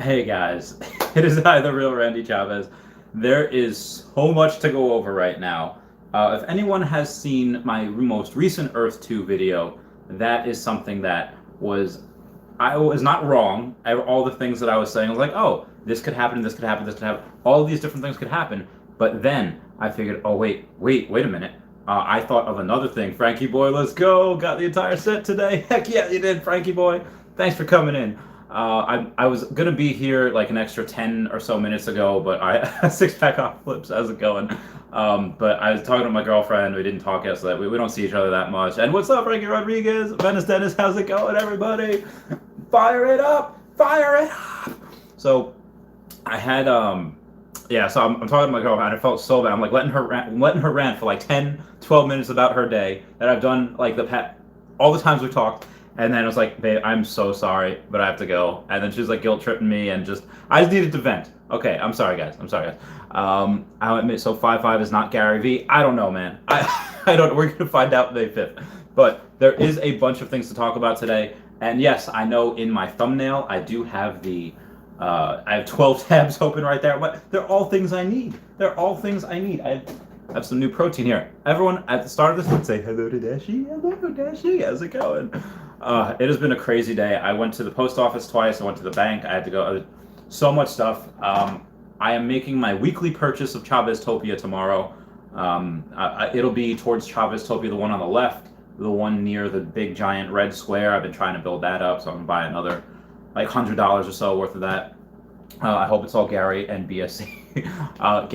Hey guys, it is I, the real Randy Chavez. There is so much to go over right now. If anyone has seen my most recent Earth 2 video, that is something that I was not wrong. All the things that I was saying, I was like, oh, this could happen, this could happen, this could happen. All these different things could happen. But then I figured, oh, wait a minute. I thought of another thing. Frankie boy, let's go. Got the entire set today. Heck yeah, you did, Frankie boy. Thanks for coming in. I was gonna be here like an extra 10 or so minutes ago, but I six pack off flips. How's it going? But I was talking to my girlfriend. We didn't talk yesterday. We don't see each other that much. And what's up, Frankie Rodriguez? Venice Dennis, how's it going, everybody? Fire it up! Fire it up! So I had yeah, so I'm talking to my girlfriend. I felt so bad. I'm like letting her rant for like 10, 12 minutes about her day that I've done like all the times we talked. And then I was like, babe, I'm so sorry, but I have to go. And then she was like guilt tripping me and I just needed to vent. Okay, I'm sorry, guys. I'm sorry, guys. I'll admit, so 5'5" is not Gary V. I don't know, man. I don't. We're gonna find out May 5th. But there is a bunch of things to talk about today. And yes, I know in my thumbnail I do have I have 12 tabs open right there, but they're all things I need. They're all things I need. I have some new protein here. Everyone at the start of this would say hello to Dashi. Hello, Dashi. How's it going? It has been a crazy day. I went to the post office twice. I went to the bank. I had to go. So much stuff. I am making my weekly purchase of Chavez Topia tomorrow. It'll be towards Chavez Topia, the one on the left, the one near the big giant red square. I've been trying to build that up, so I'm gonna buy another like $100 or so worth of that. I hope it's all Gary and BSC.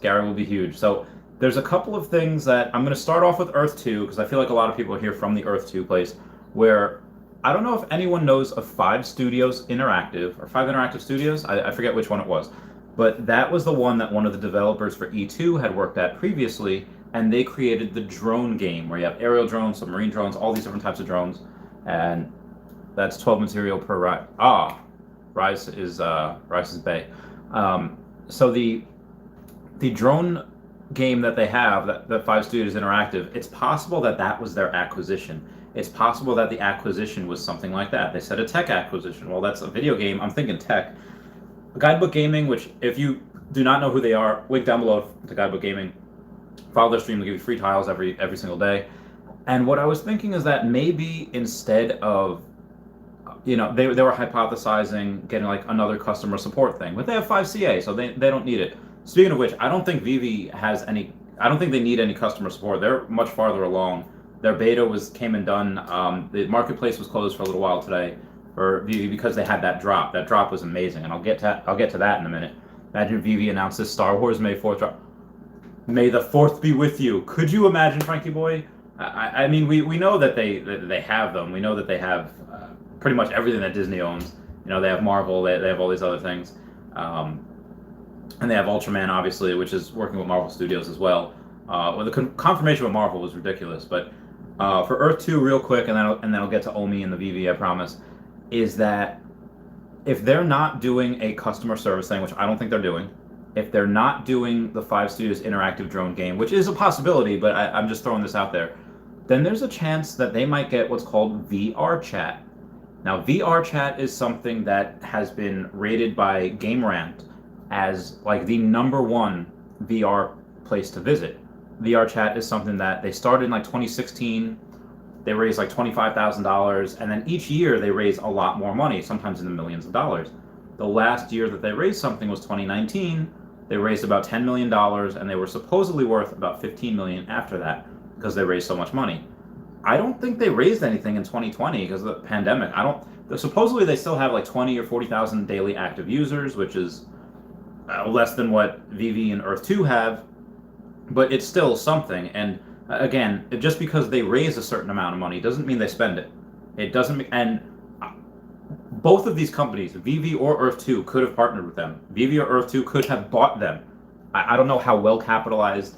Gary will be huge. So there's a couple of things that I'm going to start off with Earth 2 because I feel like a lot of people are here from the Earth 2 place where I don't know if anyone knows of 5 Studios Interactive or 5 Interactive Studios. I forget which one it was, but that was the one that one of the developers for E2 had worked at previously, and they created the drone game where you have aerial drones, submarine drones, all these different types of drones, and that's 12 material per ride. Rise is Bay. So the drone game that they have, that 5 Studios Interactive, it's possible that was their acquisition. It's possible that the acquisition was something like that. They said a tech acquisition. Well, that's a video game. I'm thinking tech. Guidebook Gaming, which if you do not know who they are, link down below to Guidebook Gaming. Follow their stream. They give you free tiles every single day. And what I was thinking is that maybe instead of they were hypothesizing getting like another customer support thing, but they have 5CA, so they don't need it. Speaking of which, I don't think Veve has any. I don't think they need any customer support. They're much farther along. Their beta came and done. The marketplace was closed for a little while today for Veve because they had that drop. That drop was amazing, and I'll get to that in a minute. Imagine Veve announced this Star Wars May 4th drop. May the 4th be with you. Could you imagine, Frankie boy? I mean, we know that they have them. We know that they have pretty much everything that Disney owns. They have Marvel. They have all these other things, and they have Ultraman, obviously, which is working with Marvel Studios as well. Well, the confirmation with Marvel was ridiculous, but for Earth 2, real quick, and then I'll get to OMI and the Veve, I promise, is that if they're not doing a customer service thing, which I don't think they're doing, if they're not doing the 5 Studios interactive drone game, which is a possibility, but I'm just throwing this out there, then there's a chance that they might get what's called VR chat. Now, VR chat is something that has been rated by Game Rant as like the #1 VR place to visit. VR chat is something that they started in like 2016. They raised like $25,000, and then each year they raise a lot more money, sometimes in the millions of dollars. The last year that they raised something was 2019. They raised about $10 million, and they were supposedly worth about $15 million after that because they raised so much money. I don't think they raised anything in 2020 because of the pandemic. Supposedly they still have like 20 or 40,000 daily active users, which is less than what Veve and Earth 2 have, but it's still something. And again, just because they raise a certain amount of money doesn't mean they spend it. It doesn't, and both of these companies, Veve or Earth 2, could have partnered with them. Veve or Earth 2 could have bought them. I don't know how well capitalized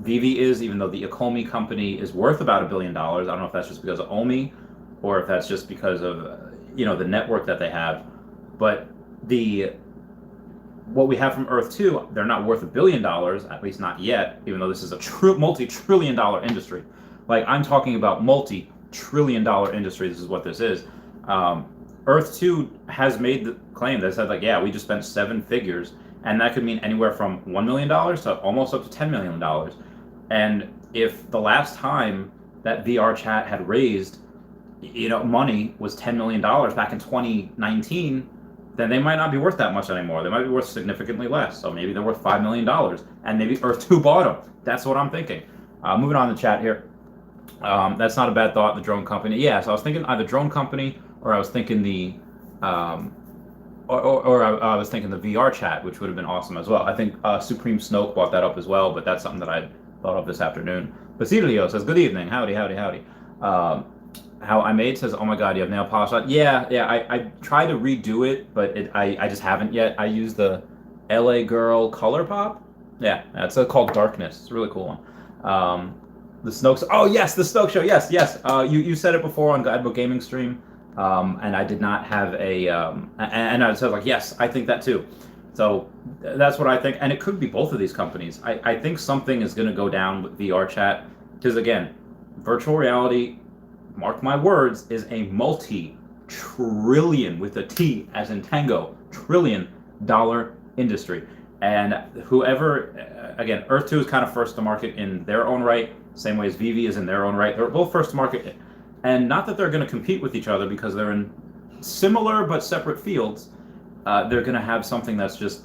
Veve is, even though the Ecomi company is worth about $1 billion. I don't know if that's just because of OMI or if that's just because of the network that they have. But what we have from Earth 2, they're not worth $1 billion, at least not yet, even though this is a multi-trillion-dollar industry. Like, I'm talking about multi-trillion-dollar industry. This is what this is. Earth 2 has made the claim that said, like, yeah, we just spent 7 figures, and that could mean anywhere from $1 million to almost up to $10 million. And if the last time that VR chat had raised, money was $10 million back in 2019, then they might not be worth that much anymore. They might be worth significantly less. So maybe they're worth $5 million, and maybe Earth 2 bought them. That's what I'm thinking. Moving on to the chat here. That's not a bad thought, the drone company. Yeah, so I was thinking either drone company, or I was thinking the I was thinking the VR chat, which would have been awesome as well. I think Supreme Snoke brought that up as well, but that's something that I thought of this afternoon. Basilio says, good evening. Howdy, howdy, howdy. How I Made says, oh my god, you have nail polish on. Yeah, I tried to redo it, but I just haven't yet. I use the LA Girl Color Pop. Yeah, it's called Darkness. It's a really cool one. The Snoke. Oh yes, the Snoke Show. Yes. You said it before on Guidebook Gaming stream, and I did not have a and I said, like, yes, I think that too. So that's what I think, and it could be both of these companies. I think something is going to go down with VR chat, because again, virtual reality, mark my words, is a multi-trillion, with a T as in tango, $trillion industry. And whoever, again, Earth 2 is kind of first to market in their own right, same way as Veve is in their own right. They're both first to market, and not that they're going to compete with each other because they're in similar but separate fields. They're going to have something that's just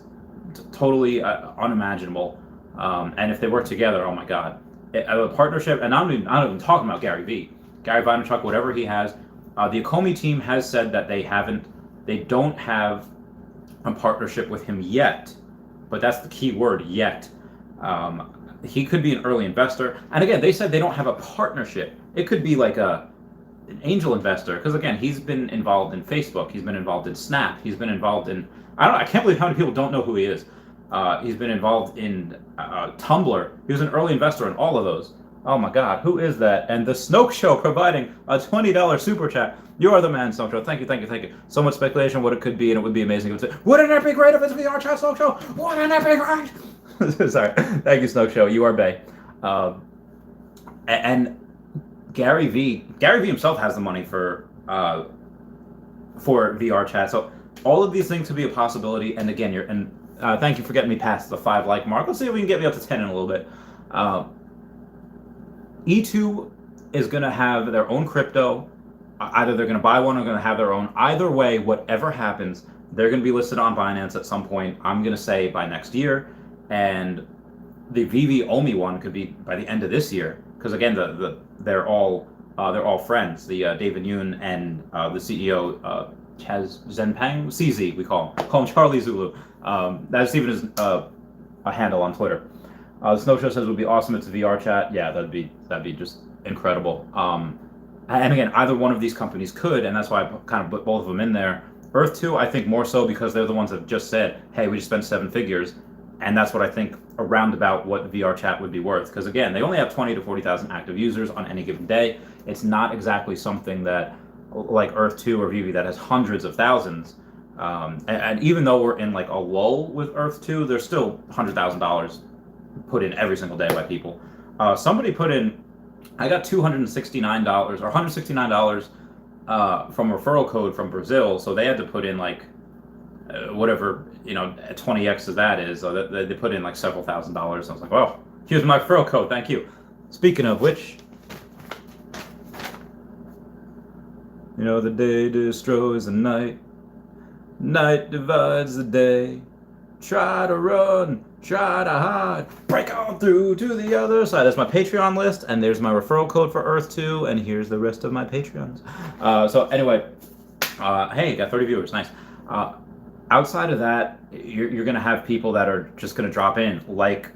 totally unimaginable. And if they work together, oh my God, a partnership. And I'm not even talking about Gary Vee. Gary Vaynerchuk, whatever he has, the OMI team has said that they don't have a partnership with him yet, but that's the key word, yet. He could be an early investor, and again, they said they don't have a partnership. It could be like an angel investor, because again, he's been involved in Facebook, he's been involved in Snap, he's been involved in, I can't believe how many people don't know who he is. He's been involved in Tumblr. He was an early investor in all of those. Oh my God, who is that? And the Snoke Show providing a $20 super chat. You are the man, Snoke Show. Thank you. So much speculation what it could be, and it would be amazing. Wouldn't it be great if it's VR chat, Snoke Show? Wouldn't it be great? Sorry. Thank you, Snoke Show. You are bae. And Gary Vee himself has the money for VR chat. So all of these things could be a possibility. And again, thank you for getting me past the 5 like mark. Let's see if we can get me up to 10 in a little bit. E2 is going to have their own crypto. Either they're going to buy one or going to have their own. Either way, whatever happens, they're going to be listed on Binance at some point. I'm going to say by next year. And the Veve OMI one could be by the end of this year, because again, they're all friends. The David Yoon and the CEO Chaz Zenpeng, CZ, we call him Charlie Zulu. That's even his a handle on Twitter. The Snow Show says it would be awesome. It's a VR chat. Yeah, that'd be just incredible. And again, either one of these companies could, and that's why I kind of put both of them in there. Earth 2, I think more so because they're the ones that just said, hey, we just spent 7 figures. And that's what I think around about what VR chat would be worth. Because again, they only have 20 to 40,000 active users on any given day. It's not exactly something that, like Earth 2 or Veve, that has hundreds of thousands. And even though we're in like a lull with Earth 2, there's still $100,000 put in every single day by people. Somebody put in, I got $269 or $169 from referral code from Brazil. So they had to put in like whatever, 20x of that is. So they put in like several $1,000s. I was like, well, here's my referral code. Thank you. Speaking of which, the day destroys the night. Night divides the day. Try to run, try to hide, break on through to the other side. That's my Patreon list, and there's my referral code for Earth 2, and here's the rest of my Patreons. So anyway, hey, got 30 viewers, nice. Outside of that, you're going to have people that are just going to drop in, like,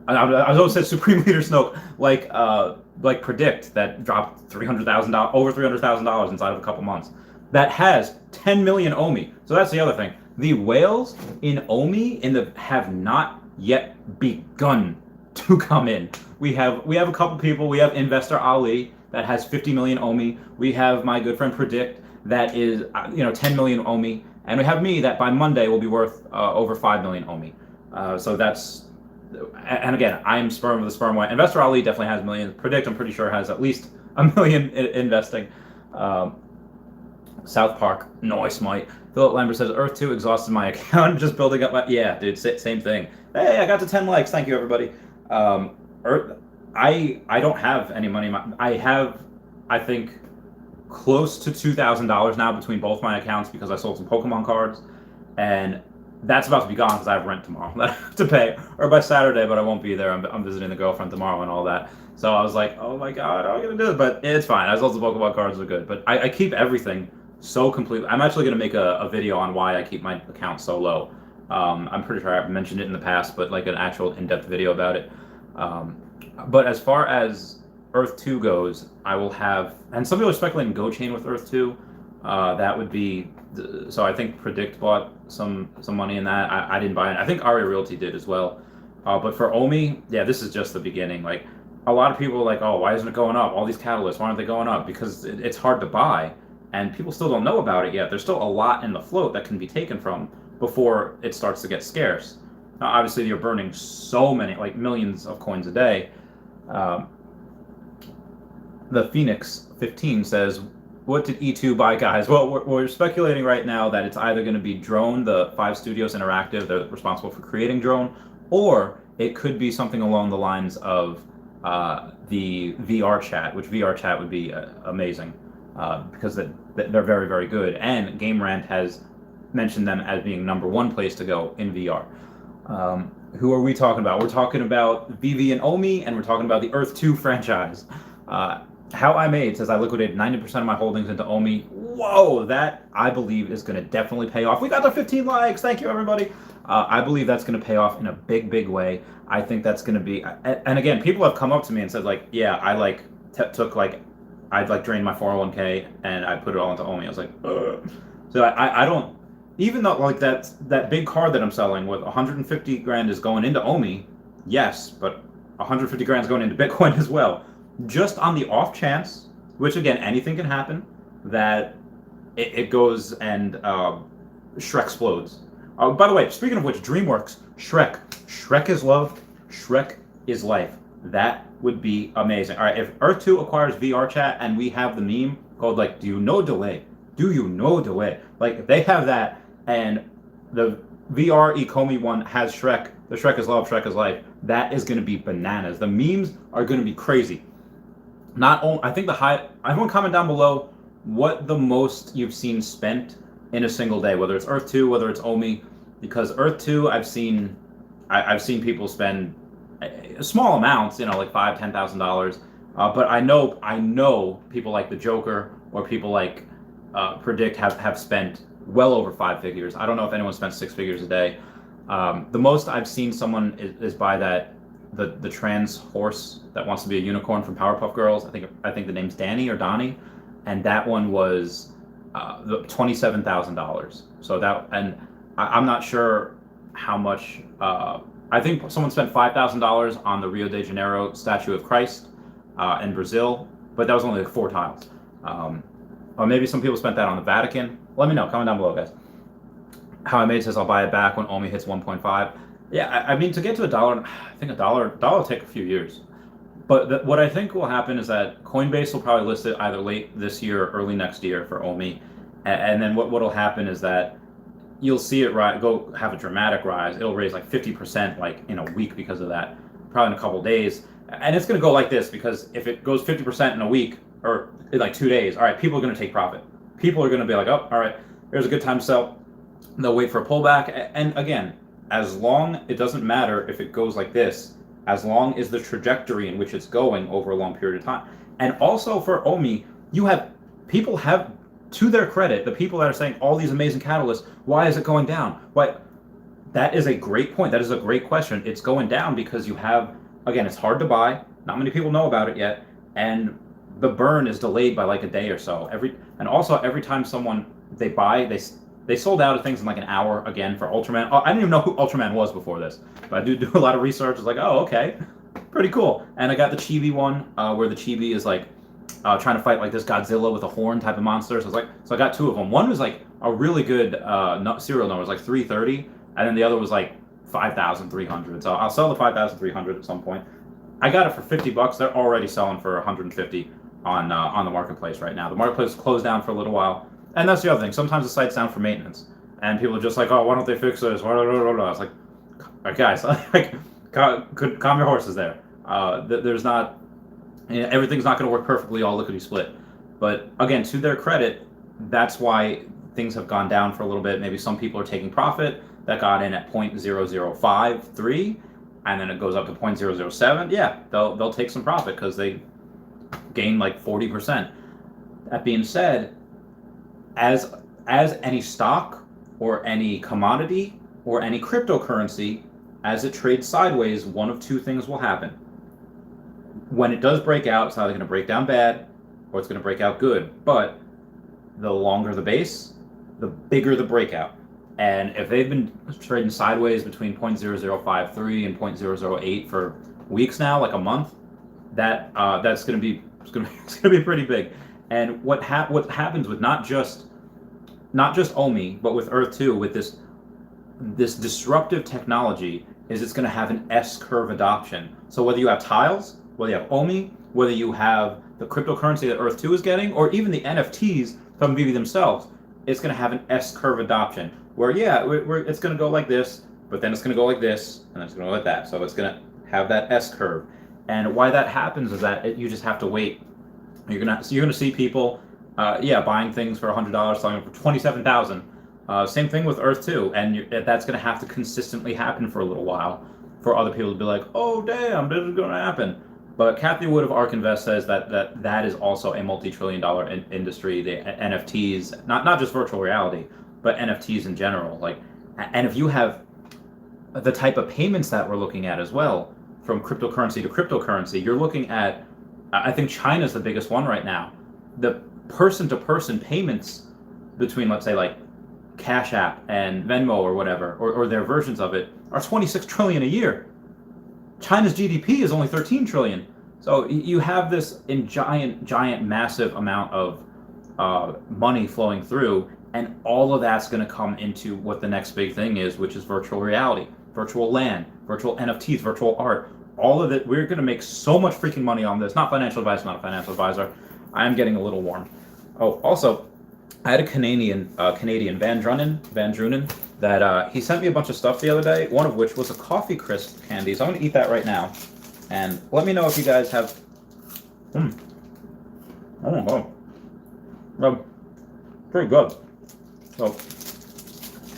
I always said Supreme Leader Snoke, like Predict, that dropped over $300,000 inside of a couple months. That has 10 million OMI. So that's the other thing. The whales in OMI have not yet begun to come in. We have a couple people. We have Investor Ali that has 50 million OMI. We have my good friend Predict that is 10 million OMI, and we have me that by Monday will be worth over 5 million OMI. So that's, and again, I'm sperm of the sperm wine. Investor Ali definitely has millions. Predict, I'm pretty sure, has at least 1 million investing. South Park, nice, mate. Philip Lambert says, Earth 2 exhausted my account, just building up my... Yeah, dude, same thing. Hey, I got to 10 likes. Thank you, everybody. Earth, I don't have any money. I have, I think, close to $2,000 now between both my accounts because I sold some Pokemon cards. And that's about to be gone because I have rent tomorrow that I have to pay. Or by Saturday, but I won't be there. I'm visiting the girlfriend tomorrow and all that. So I was like, oh my god, how am I going to do this? But it's fine. I sold some Pokemon cards, are good. But I keep everything so completely. I'm actually going to make a video on why I keep my account so low. I'm pretty sure I've mentioned it in the past, but like an actual in-depth video about it. But as far as Earth 2 goes, I will have, and some people are speculating Go Chain with Earth 2. That would be, so I think Predict bought some money in that. I didn't buy it. I think Aria Realty did as well. But for OMI, yeah, this is just the beginning. Like, a lot of people are like, oh, why isn't it going up? All these catalysts, why aren't they going up? Because it's hard to buy, and people still don't know about it yet. There's still a lot in the float that can be taken from before it starts to get scarce. Now, obviously, you're burning so many, like millions of coins a day. The Phoenix 15 says, what did E2 buy, guys? Well, we're speculating right now that it's either going to be Drone, the 5 Studios Interactive, they're responsible for creating Drone, or it could be something along the lines of the VR chat, which VR chat would be amazing because they're very, very good. And Game Rant has mentioned them as being #1 place to go in VR. Who are we talking about? We're talking about Veve and OMI, and we're talking about the Earth 2 franchise. How I Made says I liquidated 90% of my holdings into OMI. Whoa, that I believe is going to definitely pay off. We got the 15 likes. Thank you, everybody. I believe that's going to pay off in a big, big way. I think that's going to be, and again, people have come up to me and said like, yeah, I like took like, I'd like drained my 401k and I put it all into OMI. I was like, ugh. So I don't, even though like that big card that I'm selling with 150 grand is going into OMI, yes, but 150 grand is going into Bitcoin as well. Just on the off chance, which again, anything can happen, that it goes and Shrek explodes. By the way, speaking of which, DreamWorks, Shrek is love, Shrek is life. That would be amazing. All right, if Earth 2 acquires VR chat and we have the meme called like, do you know delay? Do you know delay? Like, if they have that and the VR Ecomi one has Shrek, the Shrek is love, Shrek is life, that is going to be bananas. The memes are going to be crazy. Not only, I think everyone comment down below what the most you've seen spent in a single day, whether it's Earth 2, whether it's OMI, because Earth 2, I've seen people spend small amounts, you know, like $5,000, $10,000. But I know people like the Joker or people like Predict have spent well over 5 figures. I don't know if anyone spent 6 figures a day. The most I've seen someone is buy the trans horse that wants to be a unicorn from Powerpuff Girls. I think the name's Danny or Donnie, and that one was $27,000. So that, and I'm not sure how much. I think someone spent $5,000 on the Rio de Janeiro statue of Christ in Brazil, but that was only like 4 tiles. Or maybe some people spent that on the Vatican. Let me know. Comment down below, guys. How I Made says I'll buy it back when OMI hits 1.5. Yeah, I mean, to get to $1, I think a dollar will take a few years. But what I think will happen is that Coinbase will probably list it either late this year or early next year for OMI. And then what will happen is that you'll see it go have a dramatic rise. It'll raise like 50% like in a week because of that, probably in a couple days. And it's going to go like this because if it goes 50% in a week or in like 2 days, all right, people are going to take profit. People are going to be like, oh, all right, there's a good time to sell. They'll wait for a pullback. And again, as long, it doesn't matter if it goes like this, as long as the trajectory in which it's going over a long period of time. And also for OMI, people have, to their credit, the people that are saying all these amazing catalysts, why is it going down? Why? That is a great point. That is a great question. It's going down because you have, again, it's hard to buy. Not many people know about it yet. And the burn is delayed by like a day or so. And also every time they buy, they sold out of things in like an hour again for Ultraman. Oh, I didn't even know who Ultraman was before this, but I do a lot of research. It's like, oh, okay, pretty cool. And I got the Chibi one where the Chibi is like trying to fight like this Godzilla with a horn type of monster. So I got 2 of them. One was like a really good serial number. It was like 330, and then the other was like 5,300. So I'll sell the 5,300 at some point. I got it for $50. They're already selling for 150 on the marketplace right now. The marketplace closed down for a little while. And that's the other thing. Sometimes the site's down for maintenance, and people are just like, "Oh, why don't they fix this?" Blah, blah, blah, blah. It's like, guys, like, calm your horses there. There's not, everything's not going to work perfectly all lickety split. But again, to their credit, that's why things have gone down for a little bit. Maybe some people are taking profit that got in at 0.0053, and then it goes up to 0.007. Yeah, they'll take some profit because they gain like 40%. That being said, as any stock or any commodity or any cryptocurrency, as it trades sideways, one of two things will happen. When it does break out, it's either going to break down bad or it's going to break out good. But the longer the base, the bigger the breakout. And if they've been trading sideways between 0.0053 and 0.008 for weeks now, like a month, that's going to be it's going to be pretty big. And what happens with not just OMI, but with Earth 2, with this disruptive technology, is it's going to have an S-curve adoption. So whether you have tiles, whether you have OMI, whether you have the cryptocurrency that Earth 2 is getting, or even the NFTs from Veve themselves, it's going to have an S-curve adoption. Where, yeah, it's going to go like this, but then it's going to go like this, and then it's going to go like that. So it's going to have that S-curve. And why that happens is that you just have to wait. You're going to see people, buying things for $100, selling them for $27,000. Same thing with Earth 2, and that's going to have to consistently happen for a little while for other people to be like, oh, damn, this is going to happen. But Kathy Wood of ARK Invest says that is also a multi-trillion-dollar industry. The NFTs, not just virtual reality, but NFTs in general. Like, and if you have the type of payments that we're looking at as well, from cryptocurrency to cryptocurrency, you're looking at, I think China's the biggest one right now. The person-to-person payments between, let's say, like Cash App and Venmo or whatever, or their versions of it, are 26 trillion a year. China's GDP is only 13 trillion. So you have this giant, massive amount of money flowing through, and all of that's going to come into what the next big thing is, which is virtual reality, virtual land, virtual NFTs, virtual art. All of it, we're going to make so much freaking money on this. Not financial advice, not a financial advisor. I am getting a little warm. Oh, also, I had a Canadian Van Drunen, that he sent me a bunch of stuff the other day, one of which was a coffee crisp candy. So I'm going to eat that right now. And let me know if you guys have... Oh. Pretty good. So,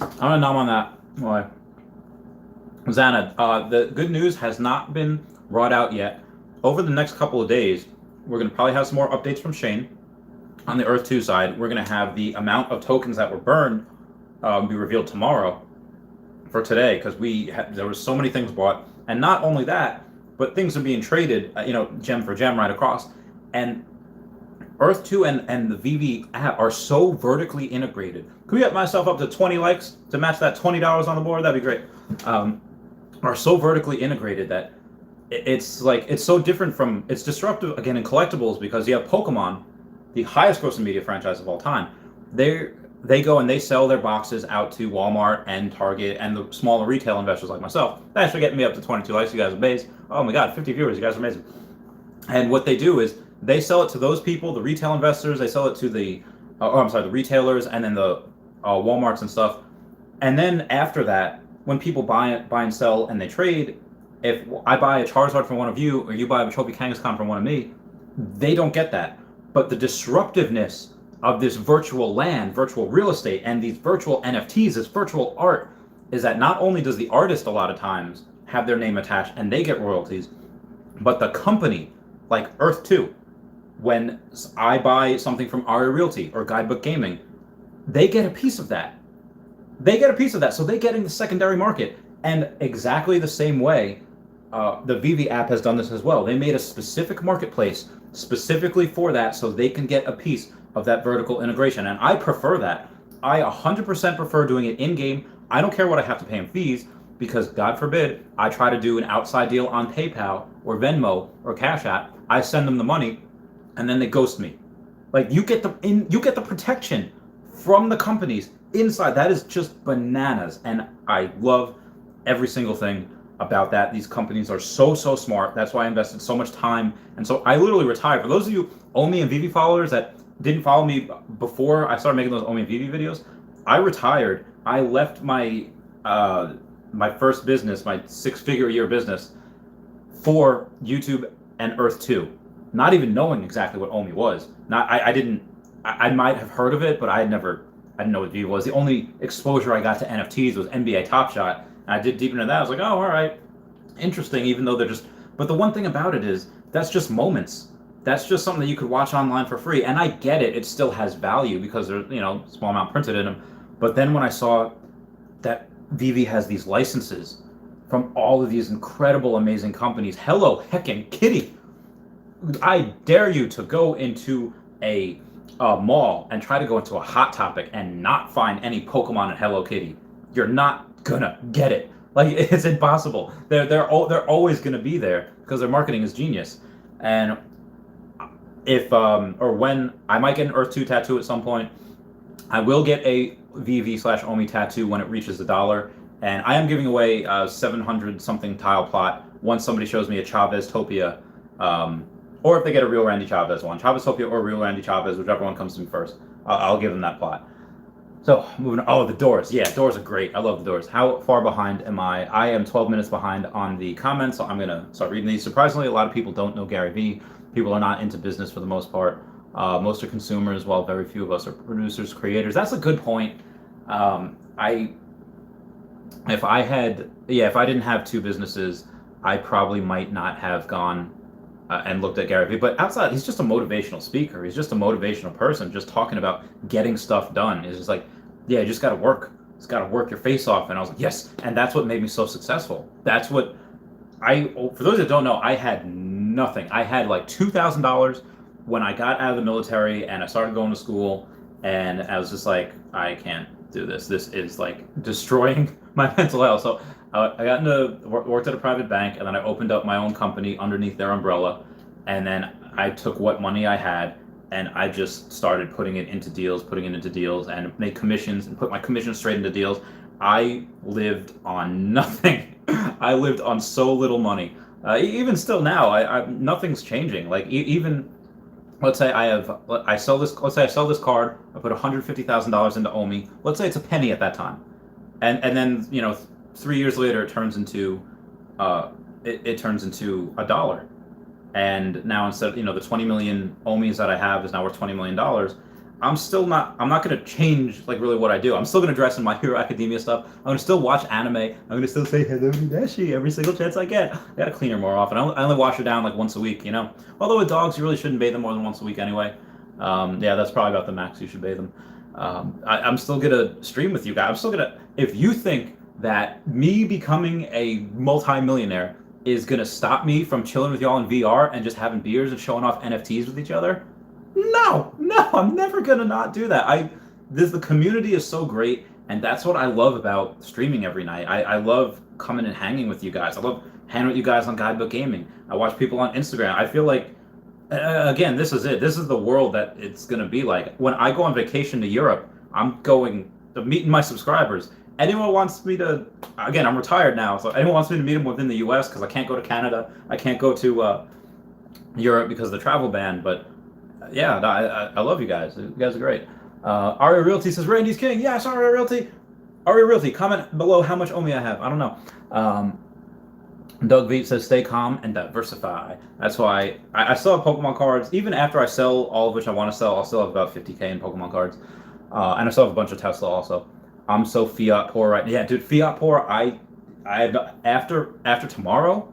I'm going to nom on that. Boy. Xana, the good news has not been brought out yet. Over the next couple of days, we're going to probably have some more updates from Shane. On the Earth 2 side, we're going to have the amount of tokens that were burned be revealed tomorrow for today, because there was so many things bought. And not only that, but things are being traded, gem for gem right across. And Earth 2 and the Veve app are so vertically integrated. Could we get myself up to 20 likes to match that $20 on the board? That'd be great. Are so vertically integrated that it's so different from, it's disruptive again in collectibles, because you have Pokemon, the highest grossing media franchise of all time. They go and they sell their boxes out to Walmart and Target and the smaller retail investors like myself. That's actually getting me up to 22 likes. You guys are amazing. Oh my God, 50 viewers. You guys are amazing. And what they do is they sell it to those people, the retail investors. They sell it to the retailers, and then the Walmarts and stuff. And then after that, when people buy and sell and they trade, if I buy a Charizard from one of you, or you buy a Trophy Kangaskhan from one of me, they don't get that. But the disruptiveness of this virtual land, virtual real estate, and these virtual NFTs, this virtual art, is that not only does the artist a lot of times have their name attached and they get royalties, but the company, like Earth 2, when I buy something from Aria Realty or Guidebook Gaming, they get a piece of that. So they're getting the secondary market. And exactly the same way, the Veve app has done this as well. They made a specific marketplace specifically for that, so they can get a piece of that vertical integration. And I prefer that. I 100% prefer doing it in-game. I don't care what I have to pay in fees, because God forbid I try to do an outside deal on PayPal or Venmo or Cash App. I send them the money, and then they ghost me. Like, you get the protection from the companies inside. That is just bananas, and I love every single thing about that. These companies are so smart. That's why I invested so much time. And so I literally retired. For those of you OMI and Veve followers that didn't follow me before I started making those Omi and Veve videos, I retired. I left my first business, my 6-figure a year business, for YouTube and Earth 2, not even knowing exactly what Omi was. Not I didn't I might have heard of it, but I didn't know what Veve was. The only exposure I got to NFTs was NBA Top Shot, and I did deep into that. I was like, oh, all right, interesting. Even though they're just, but the one thing about it is that's just moments. That's just something that you could watch online for free, and I get it. It still has value because there's small amount printed in them. But then when I saw that Veve has these licenses from all of these incredible, amazing companies. Hello, heckin' Kitty. I dare you to go into a mall and try to go into a Hot Topic and not find any Pokemon and Hello Kitty. You're not gonna get it. Like, it's impossible. They're always gonna be there because their marketing is genius. And if or when I might get an Earth 2 tattoo at some point, I will get a Veve/Omi tattoo when it reaches $1. And I am giving away a 700 something tile plot once somebody shows me a Chavez Topia, or if they get a real Randy Chavez one. Chavez Topia or real Randy Chavez, whichever one comes to me first. I'll give them that plot. So, moving on. Oh, the doors. Yeah, doors are great. I love the doors. How far behind am I? I am 12 minutes behind on the comments, so I'm going to start reading these. Surprisingly, a lot of people don't know Gary Vee. People are not into business for the most part. Most are consumers, while very few of us are producers, creators. That's a good point. If I didn't have 2 businesses, I probably might not have gone and looked at Gary Vee. But outside, he's just a motivational speaker. He's just a motivational person, just talking about getting stuff done. It's just like, yeah, you just got to work. Just got to work your face off. And I was like, yes. And that's what made me so successful. That's what for those that don't know, I had nothing. I had like $2,000 when I got out of the military and I started going to school. And I was just like, I can't do this. This is like destroying my mental health. So I got worked at a private bank, and then I opened up my own company underneath their umbrella. And then I took what money I had and I just started putting it into deals, and made commissions and put my commissions straight into deals. I lived on nothing. I lived on so little money. Even still now, nothing's changing. Like even let's say I sell this card. I put $150,000 into OMI. Let's say it's a penny at that time, and then 3 years later it turns into it turns into $1. And now instead of the 20 million OMIs that I have is now worth $20 million. I'm not going to change like really what I do. I'm still going to dress in My Hero Academia stuff. I'm going to still watch anime. I'm going to still say hello to Dashi every single chance I get. I got to clean her more often. I only wash her down like once a week, Although with dogs, you really shouldn't bathe them more than once a week anyway. Yeah, that's probably about the max you should bathe them. I'm still going to stream with you guys. I'm still going to, if you think that me becoming a multi-millionaire is going to stop me from chilling with y'all in VR and just having beers and showing off NFTs with each other, no, I'm never gonna not do that. The community is so great, and that's what I love about streaming every night. I love coming and hanging with you guys. I love hanging with you guys on Guidebook Gaming. I watch people on Instagram. I feel like, again, this is it. This is the world that it's gonna be like. When I go on vacation to Europe, I'm going to meeting my subscribers. Anyone wants me to, again, I'm retired now, so anyone wants me to meet them within the U.S. because I can't go to Canada, I can't go to Europe because of the travel ban, but yeah, no, I love you guys. You guys are great. Aria Realty says, Randy's king. Yes, Aria Realty. Aria Realty, comment below how much OMI I have. I don't know. Doug Veep says, stay calm and diversify. That's why I still have Pokemon cards. Even after I sell all of which I want to sell, I'll still have about 50K in Pokemon cards. And I still have a bunch of Tesla also. I'm so fiat poor right now. Yeah, dude, fiat poor. After tomorrow,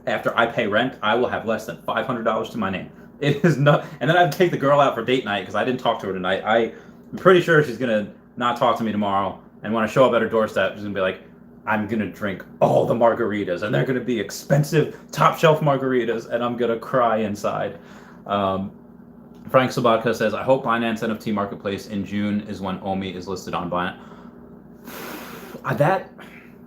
after I pay rent, I will have less than $500 to my name. It is not, and then I'd take the girl out for date night because I didn't talk to her tonight. I'm pretty sure she's gonna not talk to me tomorrow. And when I show up at her doorstep, she's gonna be like, I'm gonna drink all the margaritas, and they're gonna be expensive, top shelf margaritas, and I'm gonna cry inside. Frank Sabatka says, I hope Binance NFT Marketplace in June is when OMI is listed on Binance. That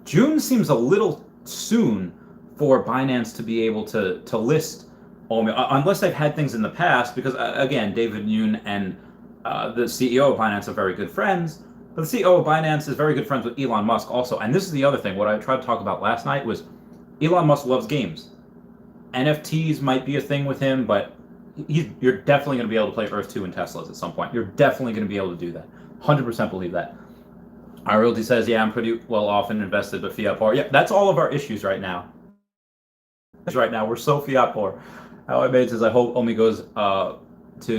June seems a little soon for Binance to be able to list OMI, unless they've had things in the past, because again, David Yoon and the CEO of Binance are very good friends, but the CEO of Binance is very good friends with Elon Musk also. And this is the other thing, what I tried to talk about last night was Elon Musk loves games. NFTs might be a thing with him, but you're definitely going to be able to play Earth 2 and Teslas at some point. You're definitely going to be able to do that. 100% believe that. Our realty says, yeah, I'm pretty well off and invested, but fiat poor. Yeah, that's all of our issues right now. Right now, we're so fiat poor. How I made says, I hope OMI goes to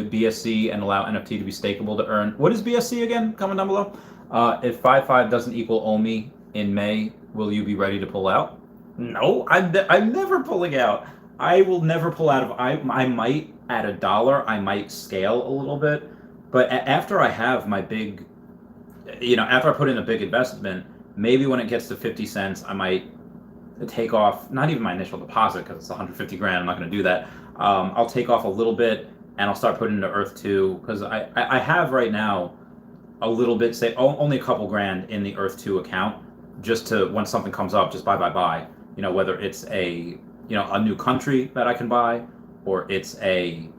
BSC and allow NFT to be stakeable to earn. What is BSC again? Comment down below. If 5.5 doesn't equal OMI in May, will you be ready to pull out? No, I'm never pulling out. I will never pull out of. I might at $1. I might scale a little bit, but after I have my big, after I put in a big investment, maybe when it gets to 50 cents, I might take off, not even my initial deposit because it's 150 grand. I'm not going to do that. I'll take off a little bit and I'll start putting into Earth 2 because I have right now a little bit, say only a couple grand in the Earth 2 account, just to when something comes up, just buy. Whether it's a new country that I can buy, or it's a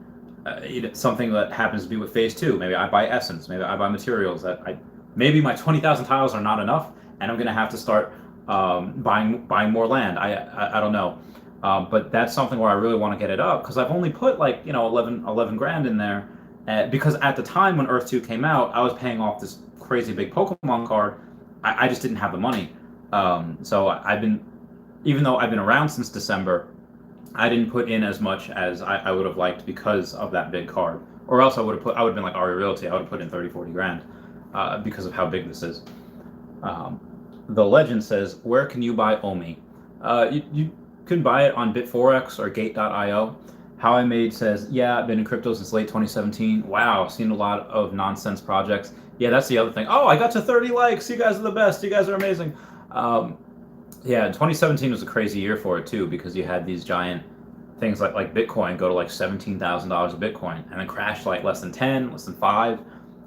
something that happens to be with phase 2. Maybe I buy essence. Maybe I buy materials that maybe my 20,000 tiles are not enough, and I'm gonna have to start buying more land. I don't know, but that's something where I really want to get it up because I've only put 11 grand in there, because at the time when Earth 2 came out, I was paying off this crazy big Pokemon card. I just didn't have the money, so even though I've been around since December, I didn't put in as much as I would have liked because of that big card. Or else I would have been like Ari Realty. I would have put in 30-40 grand because of how big this is. The legend says, where can you buy OMI? You can buy it on Bit4x or Gate.io. How I Made says, yeah, I've been in crypto since late 2017. Wow, seen a lot of nonsense projects. Yeah, that's the other thing. Oh, I got to 30 likes. You guys are the best. You guys are amazing. Yeah, 2017 was a crazy year for it too, because you had these giant things like Bitcoin go to like $17,000 a Bitcoin and then crash like less than 10, less than 5.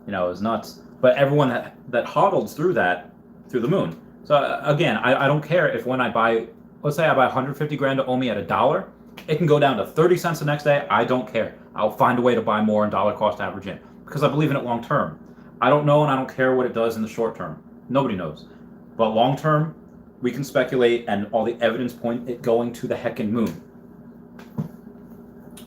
It was nuts. But everyone that hodled through the moon. So again, I don't care if when I buy, let's say I buy 150 grand to OMI at $1, it can go down to 30 cents the next day. I don't care. I'll find a way to buy more and dollar cost average in because I believe in it long term. I don't know and I don't care what it does in the short term. Nobody knows. But long term, we can speculate, and all the evidence point it going to the heckin' moon.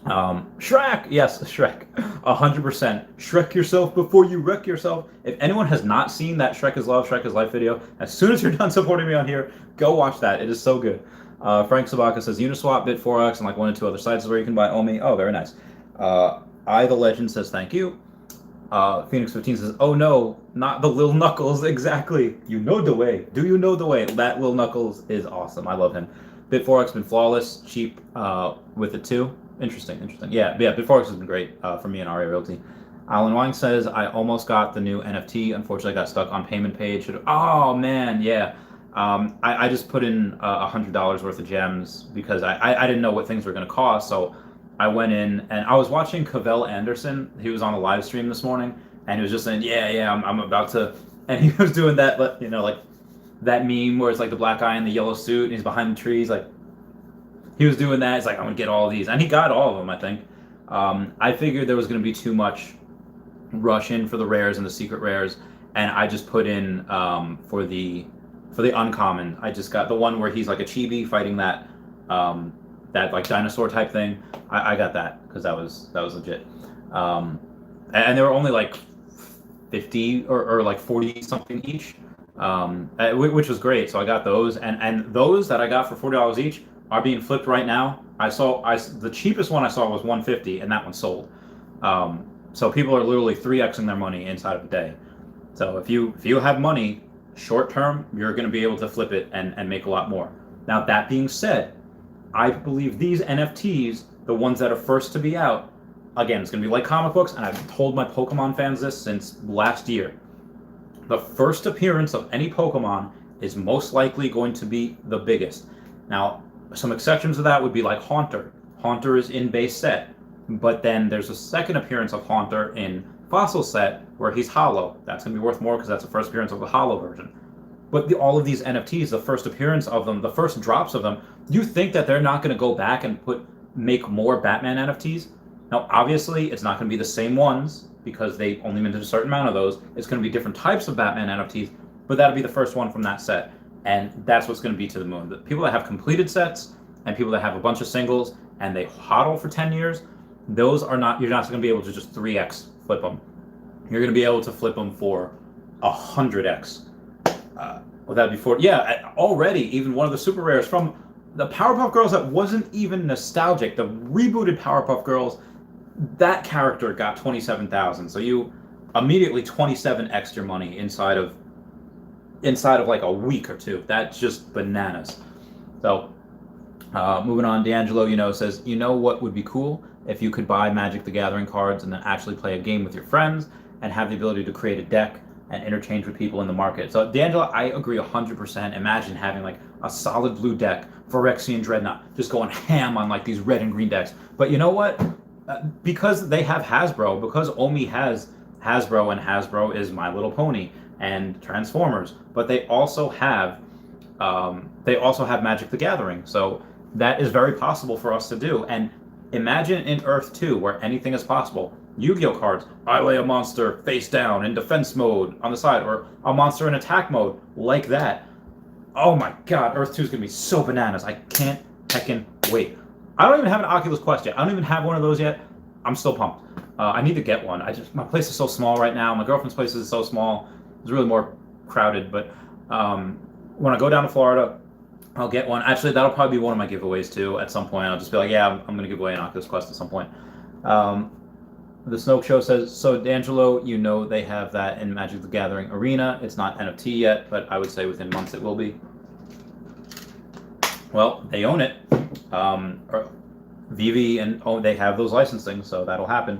Shrek, yes, Shrek, 100%. Shrek yourself before you wreck yourself. If anyone has not seen that Shrek is Love, Shrek is Life video, as soon as you're done supporting me on here, go watch that. It is so good. Frank Sabaka says Uniswap, Bit4x, and like 1 or 2 other sites is where you can buy OMI. Oh, very nice. The Legend says thank you. Phoenix 15 says, oh no, not the Lil Knuckles, exactly. You know the way. Do you know the way? That Lil Knuckles is awesome. I love him. Bit4x been flawless, cheap with it too. Interesting. Yeah, Bit4x has been great for me and Aria Realty. Alan Wine says, I almost got the new NFT. Unfortunately, I got stuck on payment page. Oh man, yeah. I just put in $100 worth of gems because I didn't know what things were going to cost, so I went in and I was watching Cavell Anderson. He was on a live stream this morning and he was just saying, yeah, I'm about to, and he was doing that, like that meme where it's like the black guy in the yellow suit and he's behind the trees. Like he was doing that. He's like, I'm gonna get all of these, and he got all of them, I think. I figured there was gonna be too much rush in for the rares and the secret rares, and I just put in for the uncommon. I just got the one where he's like a chibi fighting that like dinosaur type thing. I got that because that was legit. And they were only like 50 or like 40 something each, which was great. So I got those, and those that I got for $40 each are being flipped right now. The cheapest one I saw was 150, and that one sold. So people are literally 3xing their money inside of a day. So if you have money short term, you're going to be able to flip it and make a lot more. Now that being said, I believe these NFTs, the ones that are first to be out, again, it's going to be like comic books, and I've told my Pokemon fans this since last year. The first appearance of any Pokemon is most likely going to be the biggest. Now, some exceptions to that would be like Haunter. Haunter is in base set, but then there's a second appearance of Haunter in Fossil set where he's hollow. That's going to be worth more because that's the first appearance of the hollow version. But all of these NFTs, the first appearance of them, the first drops of them, you think that they're not going to go back and make more Batman NFTs? Now, obviously, it's not going to be the same ones because they only minted a certain amount of those. It's going to be different types of Batman NFTs, but that'll be the first one from that set. And that's what's going to be to the moon. The people that have completed sets and people that have a bunch of singles and they hodl for 10 years, those are not, you're not going to be able to just 3x flip them. You're going to be able to flip them for 100x. Well, that'd be already, even one of the super rares from the Powerpuff Girls that wasn't even nostalgic, the rebooted Powerpuff Girls, that character got 27,000. So you immediately 27x your money inside of like a week or two. That's just bananas. So moving on, D'Angelo, says, what would be cool if you could buy Magic the Gathering cards and then actually play a game with your friends and have the ability to create a deck and interchange with people in the market. So D'Angelo, I agree 100%. Imagine having like a solid blue deck, Phyrexian Dreadnought, just going ham on like these red and green decks. But you know what? Because they have Hasbro, because OMI has Hasbro, and Hasbro is My Little Pony and Transformers, but they also have Magic the Gathering. So that is very possible for us to do. And imagine in Earth 2 where anything is possible. Yu-Gi-Oh cards, I lay a monster face down in defense mode on the side, or a monster in attack mode, like that. Oh my god, Earth 2 is going to be so bananas. I can't heckin' wait. I don't even have an Oculus Quest yet. I don't even have one of those yet. I'm still pumped. I need to get one. My place is so small right now. My girlfriend's place is so small. It's really more crowded, but when I go down to Florida, I'll get one. Actually, that'll probably be one of my giveaways too. At some point, I'll just be like, yeah, I'm going to give away an Oculus Quest at some point. The Snoke Show says, so D'Angelo, they have that in Magic the Gathering Arena. It's not NFT yet, but I would say within months it will be. Well, they own it. Veve and they have those licensing, so that'll happen.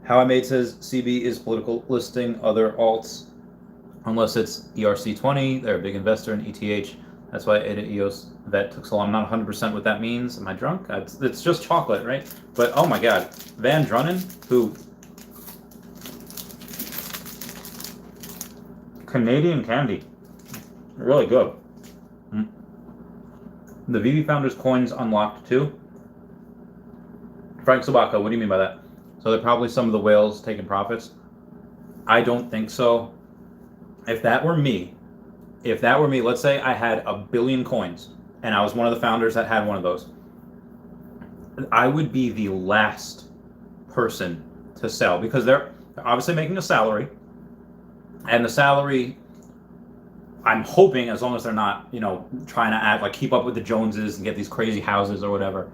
How I Made says, CB is political listing other alts unless it's ERC20. They're a big investor in ETH. That's why Ada EOS Vet took so long. I'm not 100% what that means. Am I drunk? It's just chocolate, right? But oh my god, Van Drunnen, who Canadian candy, really good. The Veve Founders coins unlocked too. Frank Sabaka, what do you mean by that? So they're probably some of the whales taking profits. I don't think so. If that were me, let's say I had 1 billion coins and I was one of the founders that had one of those, I would be the last person to sell, because they're obviously making a salary, and the salary, I'm hoping, as long as they're not, trying to act like keep up with the Joneses and get these crazy houses or whatever,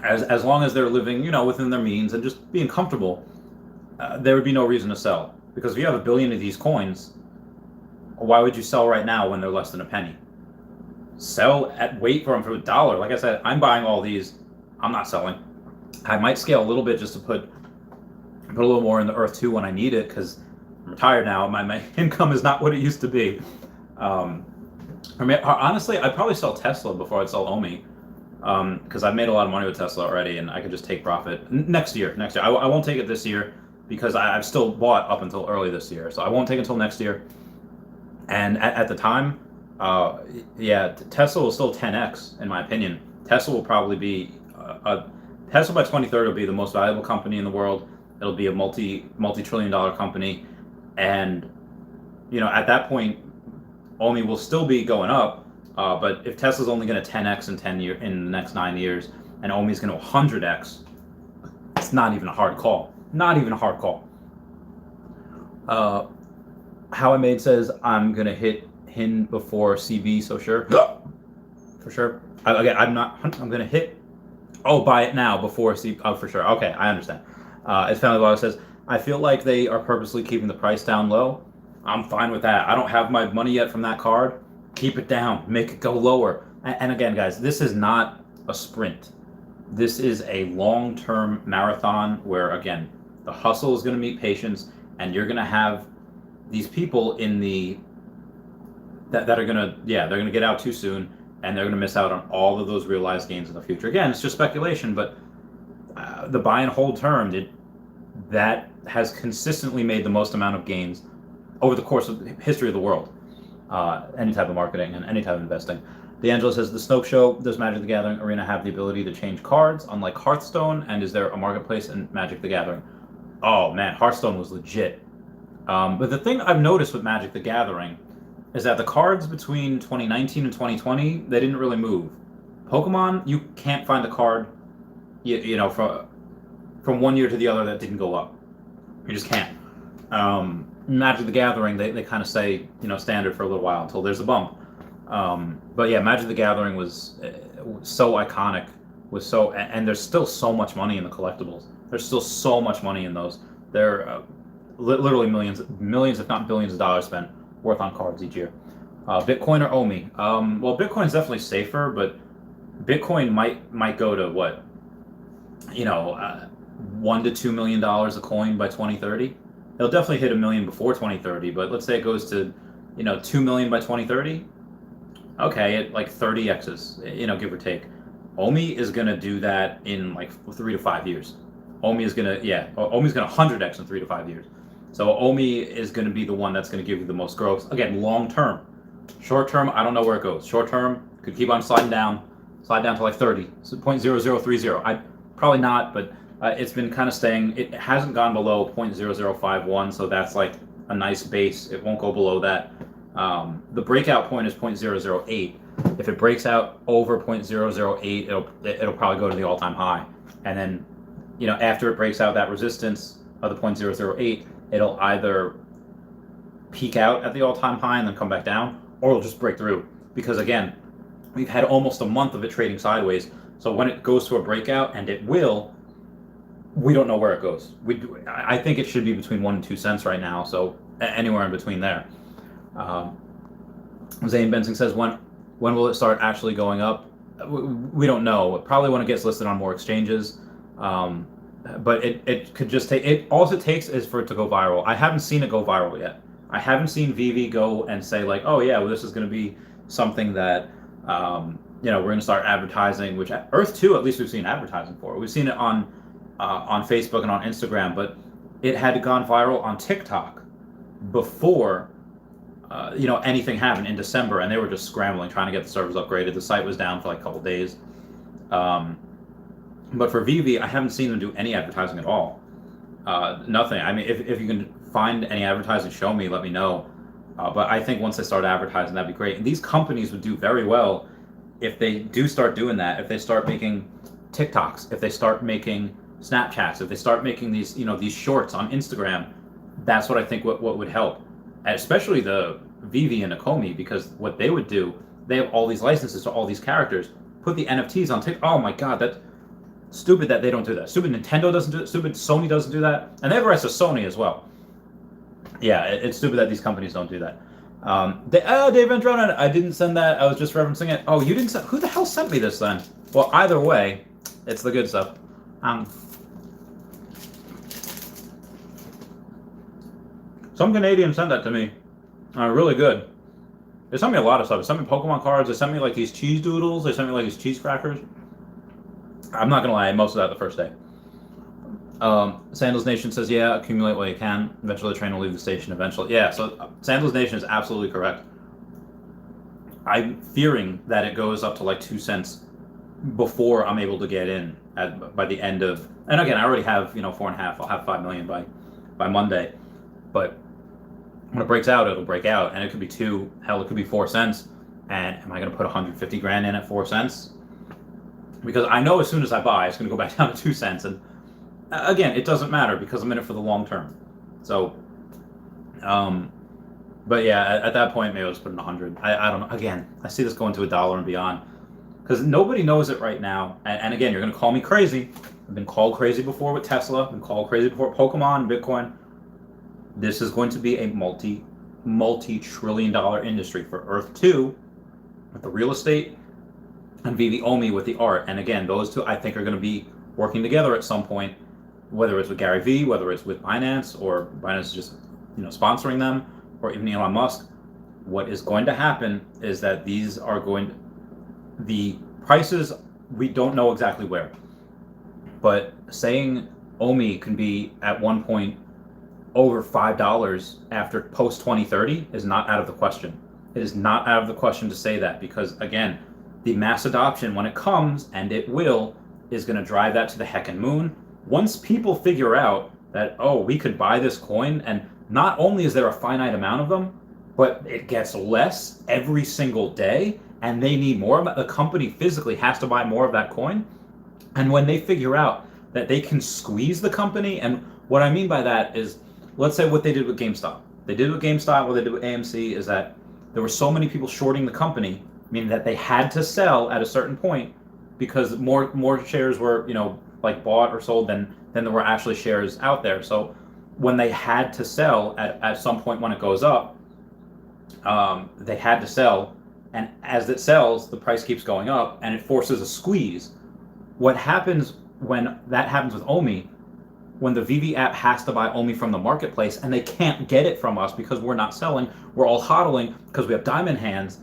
as long as they're living, within their means and just being comfortable, there would be no reason to sell. Because if you have 1 billion of these coins, why would you sell right now when they're less than a penny? Wait for them for $1. Like I said, I'm buying all these. I'm not selling. I might scale a little bit just to put a little more in the Earth 2 when I need it, because I'm retired now. My income is not what it used to be. Honestly, I'd probably sell Tesla before I'd sell OMI, because I've made a lot of money with Tesla already, and I could just take profit next year. I won't take it this year, because I've still bought up until early this year, so I won't take it until next year. And at the time, Tesla will still 10x, in my opinion. Tesla will probably be Tesla by 2030 will be the most valuable company in the world. It'll be a multi-trillion-dollar company, and at that point, OMI will still be going up. But if Tesla's only going to 10x in the next 9 years, and OMI's going to 100x, it's not even a hard call. Not even a hard call. How I Made says, I'm going to hit Hin before CB, so sure. For sure. I'm going to hit, buy it now before CB, for sure. Okay, I understand. As Family Log says, I feel like they are purposely keeping the price down low. I'm fine with that. I don't have my money yet from that card. Keep it down. Make it go lower. And again, guys, this is not a sprint. This is a long-term marathon where, again, the hustle is going to meet patience, and you're going to have these people that are going to, they're going to get out too soon, and they're going to miss out on all of those realized gains in the future. Again, it's just speculation, but the buy and hold term, that has consistently made the most amount of gains over the course of the history of the world. Any type of marketing and any type of investing. D'Angelo says, the Snoke Show, does Magic the Gathering Arena have the ability to change cards, unlike Hearthstone, and is there a marketplace in Magic the Gathering? Oh man, Hearthstone was legit. But the thing I've noticed with Magic the Gathering is that the cards between 2019 and 2020, they didn't really move. Pokemon, you can't find the card, from one year to the other that didn't go up. You just can't. Magic the Gathering, they kind of stay, standard for a little while until there's a bump. But yeah, Magic the Gathering was so iconic, and there's still so much money in the collectibles. There's still so much money in those. There literally millions, if not billions of dollars spent worth on cards each year. Bitcoin or OMI? Well, Bitcoin's definitely safer, but Bitcoin might go to what? $1 to $2 million a coin by 2030. It'll definitely hit $1 million before 2030, but let's say it goes to, $2 million by 2030. Okay, at like 30x's, give or take. OMI is gonna do that in like 3 to 5 years. OMI's gonna 100x in 3 to 5 years. So OMI is gonna be the one that's gonna give you the most growth. Again, long term. Short term, I don't know where it goes. Short term could keep on sliding down to like 30, so 0.0030. I probably not, but it's been kind of staying. It hasn't gone below 0.0051, so that's like a nice base. It won't go below that. The breakout point is 0.008. If it breaks out over 0.008, it'll probably go to the all-time high. And then, after it breaks out that resistance of the 0.008, it'll either peak out at the all-time high and then come back down, or it'll just break through. Because again, we've had almost a month of it trading sideways. So when it goes to a breakout, and it will, we don't know where it goes. I think it should be between 1 and 2 cents right now. So anywhere in between there. Zane Bensing says, when will it start actually going up? We don't know. Probably when it gets listed on more exchanges. But it could just take, all it takes is for it to go viral. I haven't seen it go viral yet. I haven't seen Veve go and say like, oh yeah, well, this is going to be something that, we're going to start advertising, which Earth 2, at least we've seen advertising for. We've seen it on Facebook and on Instagram, but it had gone viral on TikTok before, anything happened in December, and they were just scrambling, trying to get the servers upgraded. The site was down for like a couple days. But for Veve, I haven't seen them do any advertising at all. Nothing. I mean, if you can find any advertising, show me, let me know. But I think once they start advertising, that'd be great. And these companies would do very well if they do start doing that. If they start making TikToks, if they start making Snapchats, if they start making these, these shorts on Instagram, that's what I think what would help. Especially the Veve and Nakomi, because what they would do, they have all these licenses to all these characters. Put the NFTs on TikTok. Oh my God, that's stupid that they don't do that. Stupid Nintendo doesn't do it. Stupid Sony doesn't do that. And they have rights to Sony as well. Yeah, it's stupid that these companies don't do that. Dave Ventrona, I didn't send that. I was just referencing it. Oh, you didn't send? Who the hell sent me this then? Well, either way, it's the good stuff. Some Canadian sent that to me. Really good. They sent me a lot of stuff. They sent me Pokemon cards. They sent me like these cheese doodles. They sent me like these cheese crackers. I'm not gonna lie, most of that the first day. Sandals Nation says, yeah, accumulate what you can. Eventually the train will leave the station eventually. Yeah, so Sandals Nation is absolutely correct. I'm fearing that it goes up to like 2 cents before I'm able to get in by the end of, and again, I already have, 4.5. I'll have 5 million by Monday. But when it breaks out, it'll break out, and it could be 2, hell, it could be 4 cents. And am I going to put 150 grand in at 4 cents? Because I know as soon as I buy, it's going to go back down to 2 cents. And again, it doesn't matter because I'm in it for the long term. So, but yeah, at that point, maybe I'll just put in 100. I don't know. Again, I see this going to $1 and beyond because nobody knows it right now. And again, you're going to call me crazy. I've been called crazy before with Tesla. I've been called crazy before Pokemon, Bitcoin. This is going to be a multi-trillion-dollar industry for Earth 2 with the real estate and Veve Omi with the art. And again, those two I think are going to be working together at some point, whether it's with Gary Vee, whether it's with Binance, or Binance is just sponsoring them, or even Elon Musk. What is going to happen is that these are the prices, we don't know exactly where, but saying Omi can be at one point over $5 after post 2030 is not out of the question. It is not out of the question to say that because again, the mass adoption when it comes, and it will, is going to drive that to the heckin' moon. Once people figure out that, oh, we could buy this coin, and not only is there a finite amount of them, but it gets less every single day, and they need more of it. The company physically has to buy more of that coin. And when they figure out that they can squeeze the company. And what I mean by that is, let's say what they did with GameStop. What they did with AMC is that there were so many people shorting the company, meaning that they had to sell at a certain point because more shares were, like bought or sold than there were actually shares out there. So when they had to sell at some point when it goes up, they had to sell, and as it sells, the price keeps going up, and it forces a squeeze. What happens when that happens with OMI, when the Veve app has to buy OMI from the marketplace, and they can't get it from us because we're not selling, we're all hodling because we have diamond hands,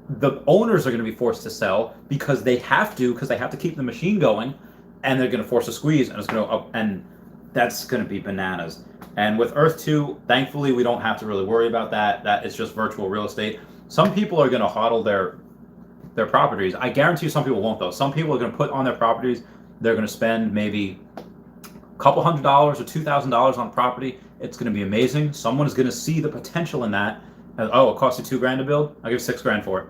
the owners are going to be forced to sell because they have to keep the machine going, and they're going to force a squeeze, and it's going to up, and that's going to be bananas. And with Earth 2, thankfully, we don't have to really worry about that. That is just virtual real estate. Some people are going to hodl their properties. I guarantee you some people won't, though. Some people are going to put on their properties, they're going to spend maybe a couple $100 or $2,000 on property. It's going to be amazing. Someone is going to see the potential in that. And, oh, it cost you $2,000 to build? I'll give $6,000 for it.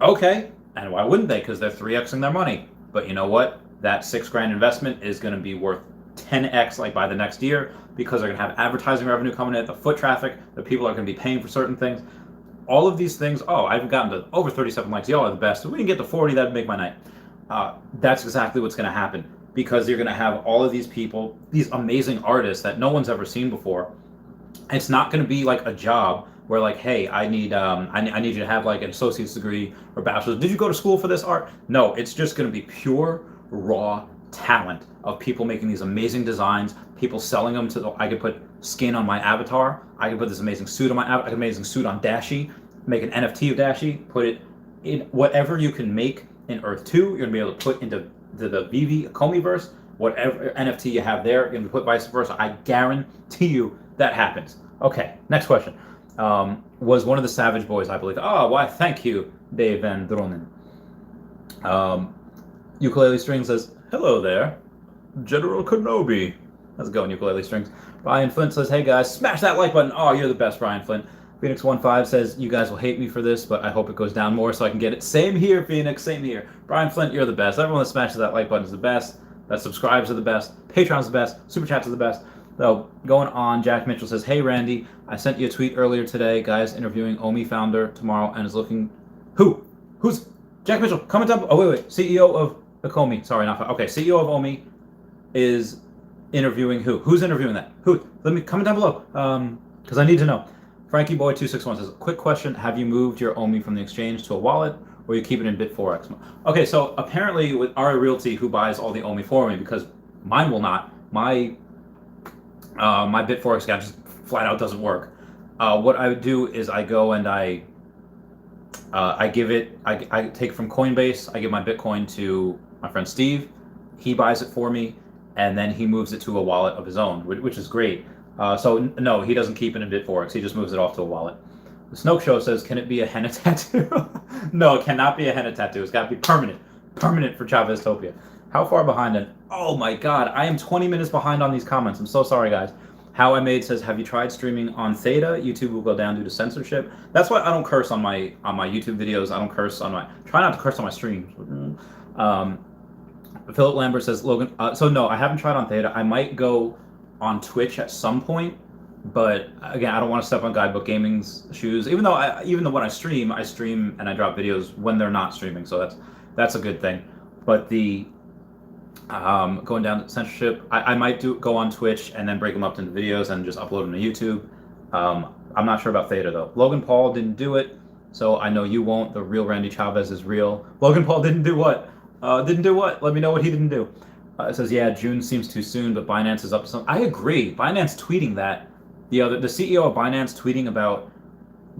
Okay, and why wouldn't they? Because they're 3xing their money. But you know what? That $6,000 investment is going to be worth 10x like by the next year, because they're going to have advertising revenue coming in, the foot traffic, the people are going to be paying for certain things. All of these things, oh, I've gotten to over 37 likes. Y'all are the best. If we can get to 40, that'd make my night. That's exactly what's going to happen, because you're going to have all of these people, these amazing artists that no one's ever seen before. It's not going to be like a job where, like, hey, I need you to have like an associate's degree or bachelor's. Did you go to school for this art? No, it's just going to be pure, raw talent of people making these amazing designs, people selling them to I could put skin on my avatar, I could put this amazing suit on my avatar, I could make an amazing suit on Dashi, make an NFT of Dashi, put it in whatever you can make in Earth 2, you're going to be able to put into the Veve Comiiverse, whatever NFT you have there, you're going to put vice versa. I guarantee you that happens. Okay, next question. Was one of the Savage Boys, I believe. Oh, why, thank you, Dave Van Dronen. Ukulele String says, hello there, General Kenobi. How's it going, Ukulele Strings? Brian Flint says, hey guys, smash that like button. Oh, you're the best, Brian Flint. Phoenix15 says, you guys will hate me for this, but I hope it goes down more so I can get it. Same here, Phoenix, same here. Brian Flint, you're the best. Everyone that smashes that like button is the best. That subscribes are the best. Patreon's the best. Super Chats are the best. So, going on, Jack Mitchell says, hey Randy, I sent you a tweet earlier today. Guys interviewing OMI founder tomorrow and is looking... Who? Who's... Jack Mitchell, comment down... Oh, wait. CEO of the Comey. Sorry, not... Okay, CEO of OMI is interviewing who? Who's interviewing that? Who? Let me comment down below, because I need to know. Frankie Boy 261 says, quick question, have you moved your OMI from the exchange to a wallet, or you keep it in Bit4X? Okay, so apparently with RA Realty, who buys all the OMI for me, because mine will not, my Bit4X account just flat out doesn't work. What I would do is I go and I take from Coinbase, I give my Bitcoin to my friend Steve, he buys it for me, and then he moves it to a wallet of his own, which is great. So no, he doesn't keep it in Bit4X, he just moves it off to a wallet. The Snoke Show says, can it be a henna tattoo? No, it cannot be a henna tattoo. It's got to be permanent. Permanent for Chaveztopia. How far behind it? Oh my god, I am 20 minutes behind on these comments. I'm so sorry, guys. How I Made says, have you tried streaming on Theta? YouTube will go down due to censorship. That's why I don't curse on my YouTube videos. I don't curse on my... Try not to curse on my streams. Philip Lambert says, Logan... so no, I haven't tried on Theta. I might go on Twitch at some point. But again, I don't want to step on Guidebook Gaming's shoes. Even though when I stream and I drop videos when they're not streaming, so that's a good thing. But the going down to censorship, I might go on Twitch and then break them up into videos and just upload them to YouTube. I'm not sure about Theta though. Logan Paul didn't do it, so I know you won't. The real Randy Chavez is real. Logan Paul didn't do what? Didn't do what? Let me know what he didn't do. It says, yeah, June seems too soon, but Binance is up to something. I agree. Binance tweeting that. The CEO of Binance tweeting about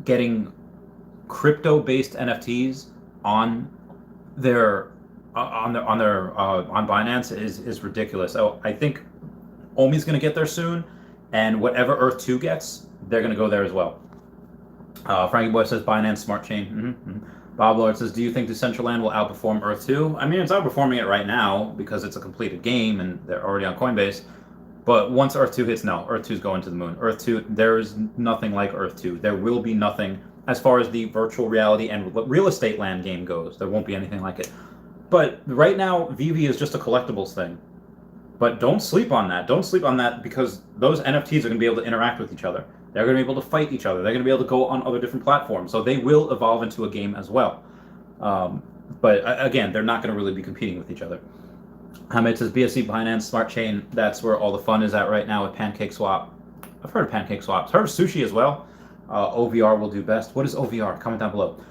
getting crypto-based NFTs on Binance is ridiculous. So I think OMI's going to get there soon, and whatever Earth 2 gets, they're going to go there as well. Frankie Boy says Binance Smart Chain. Bob Lord says, do you think Decentraland will outperform Earth 2? I mean, it's outperforming it right now because it's a completed game and they're already on Coinbase. But once Earth 2 hits, no, Earth 2 is going to the moon. Earth 2, there is nothing like Earth 2. There will be nothing as far as the virtual reality and real estate land game goes. There won't be anything like it. But right now, Veve is just a collectibles thing. But don't sleep on that. Don't sleep on that, because those NFTs are going to be able to interact with each other. They're going to be able to fight each other. They're going to be able to go on other different platforms. So they will evolve into a game as well. But again, they're not going to really be competing with each other. Hamid says BSC, Binance, Smart Chain. That's where all the fun is at right now with Pancake Swap. I've heard of Pancake Swaps. Heard of Sushi as well. OVR will do best. What is OVR? Comment down below.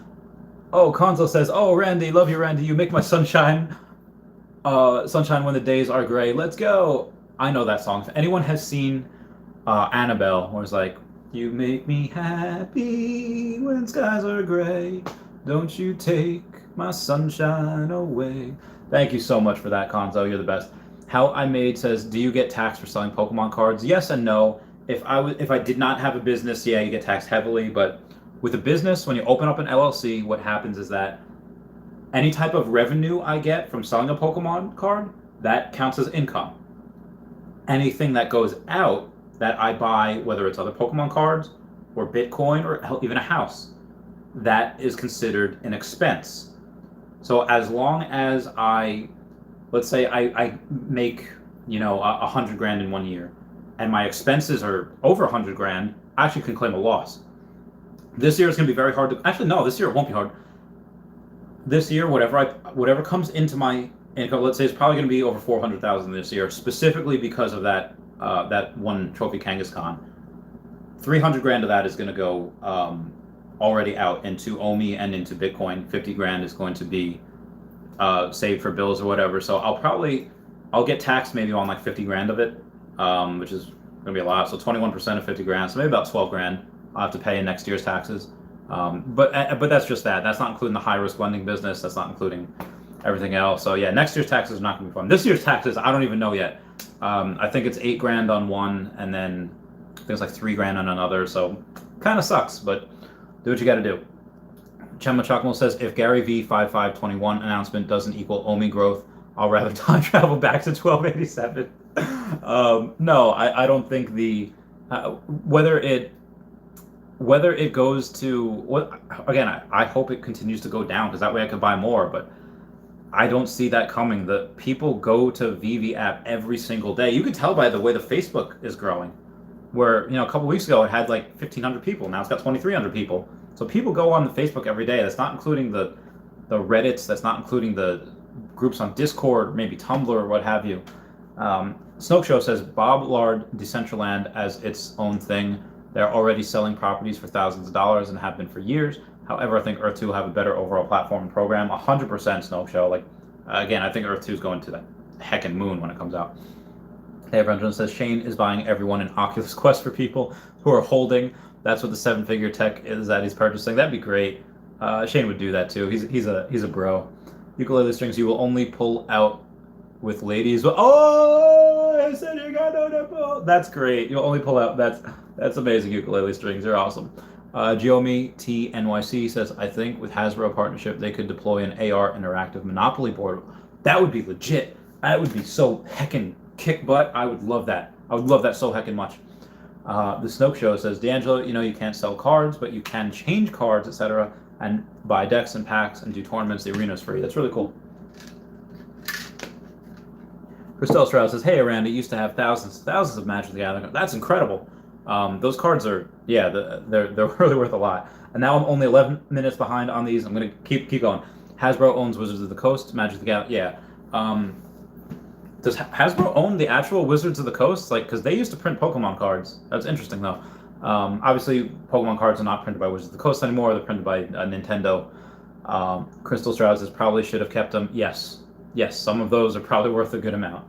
Oh, Konzo says, oh, Randy, love you, Randy. You make my sunshine. Sunshine when the days are gray. Let's go. I know that song. If anyone has seen Annabelle, where it's like, you make me happy when skies are gray. Don't you take my sunshine away. Thank you so much for that, Konzo. You're the best. How I Made says, do you get taxed for selling Pokemon cards? Yes and no. If I did not have a business, yeah, you get taxed heavily. But with a business, when you open up an LLC, what happens is that any type of revenue I get from selling a Pokemon card, that counts as income. Anything that goes out that I buy, whether it's other Pokemon cards or Bitcoin or even a house, that is considered an expense. So as long as let's say I make, $100 grand in 1 year, and my expenses are over $100 grand, I actually can claim a loss. This year is going to be very hard to. Actually, no, this year it won't be hard. This year, whatever comes into my income, let's say it's probably going to be over 400,000 this year, specifically because of that one trophy Kangaskhan. 300 grand of that is going to go already out into OMI and into Bitcoin. 50 grand is going to be saved for bills or whatever. So I'll get taxed maybe on like 50 grand of it, which is going to be a lot. So 21% of 50 grand, so maybe about 12 grand I'll have to pay in next year's taxes. But that's just that. That's not including the high risk lending business. That's not including everything else. So yeah, next year's taxes are not going to be fun. This year's taxes, I don't even know yet. I think it's 8 grand on one, and then I think it's like 3 grand on another. So kind of sucks, but do what you got to do. Chema Chakmo says, if Gary V 5521 announcement doesn't equal OMI growth, I'll rather time travel back to 1287. No, I don't think whether it goes to again, I hope it continues to go down, because that way I could buy more, but I don't see that coming. The people go to Veve app every single day. You can tell by the way the Facebook is growing, where a couple weeks ago it had like 1,500 people. Now it's got 2,300 people. So people go on the Facebook every day. That's not including the Reddits. That's not including the groups on Discord, maybe Tumblr or what have you. Snoke Show says Bob Lard Decentraland as its own thing. They're already selling properties for thousands of dollars and have been for years. However, I think Earth 2 will have a better overall platform and program. 100% Snow Show. Again, I think Earth 2 is going to the heckin' moon when it comes out. Hey, Brendan says Shane is buying everyone an Oculus Quest for people who are holding. That's what the 7-figure tech is that he's purchasing. That'd be great. Shane would do that too. He's a bro. Ukulele strings you will only pull out with ladies. Oh, I said you got no nipple. That's great. You'll only pull out. That's amazing. Ukulele strings. They're awesome. Geomi T NYC says, I think with Hasbro partnership they could deploy an AR interactive Monopoly board. That would be legit. That would be so heckin' kick butt. I would love that. I would love that so heckin' much. The Snoke Show says, D'Angelo, you can't sell cards, but you can change cards, etc., and buy decks and packs and do tournaments. The arena's free. That's really cool. Christelle Strauss says, hey, Randy, used to have thousands of Magic the Gathering. That's incredible. Those cards are, they're really worth a lot. And now I'm only 11 minutes behind on these. I'm going to keep going. Hasbro owns Wizards of the Coast, Magic the Gathering. Yeah. Does Hasbro own the actual Wizards of the Coast? Because they used to print Pokemon cards. That's interesting, though. Obviously, Pokemon cards are not printed by Wizards of the Coast anymore. They're printed by Nintendo. Crystal Strauss says probably should have kept them. Yes, some of those are probably worth a good amount.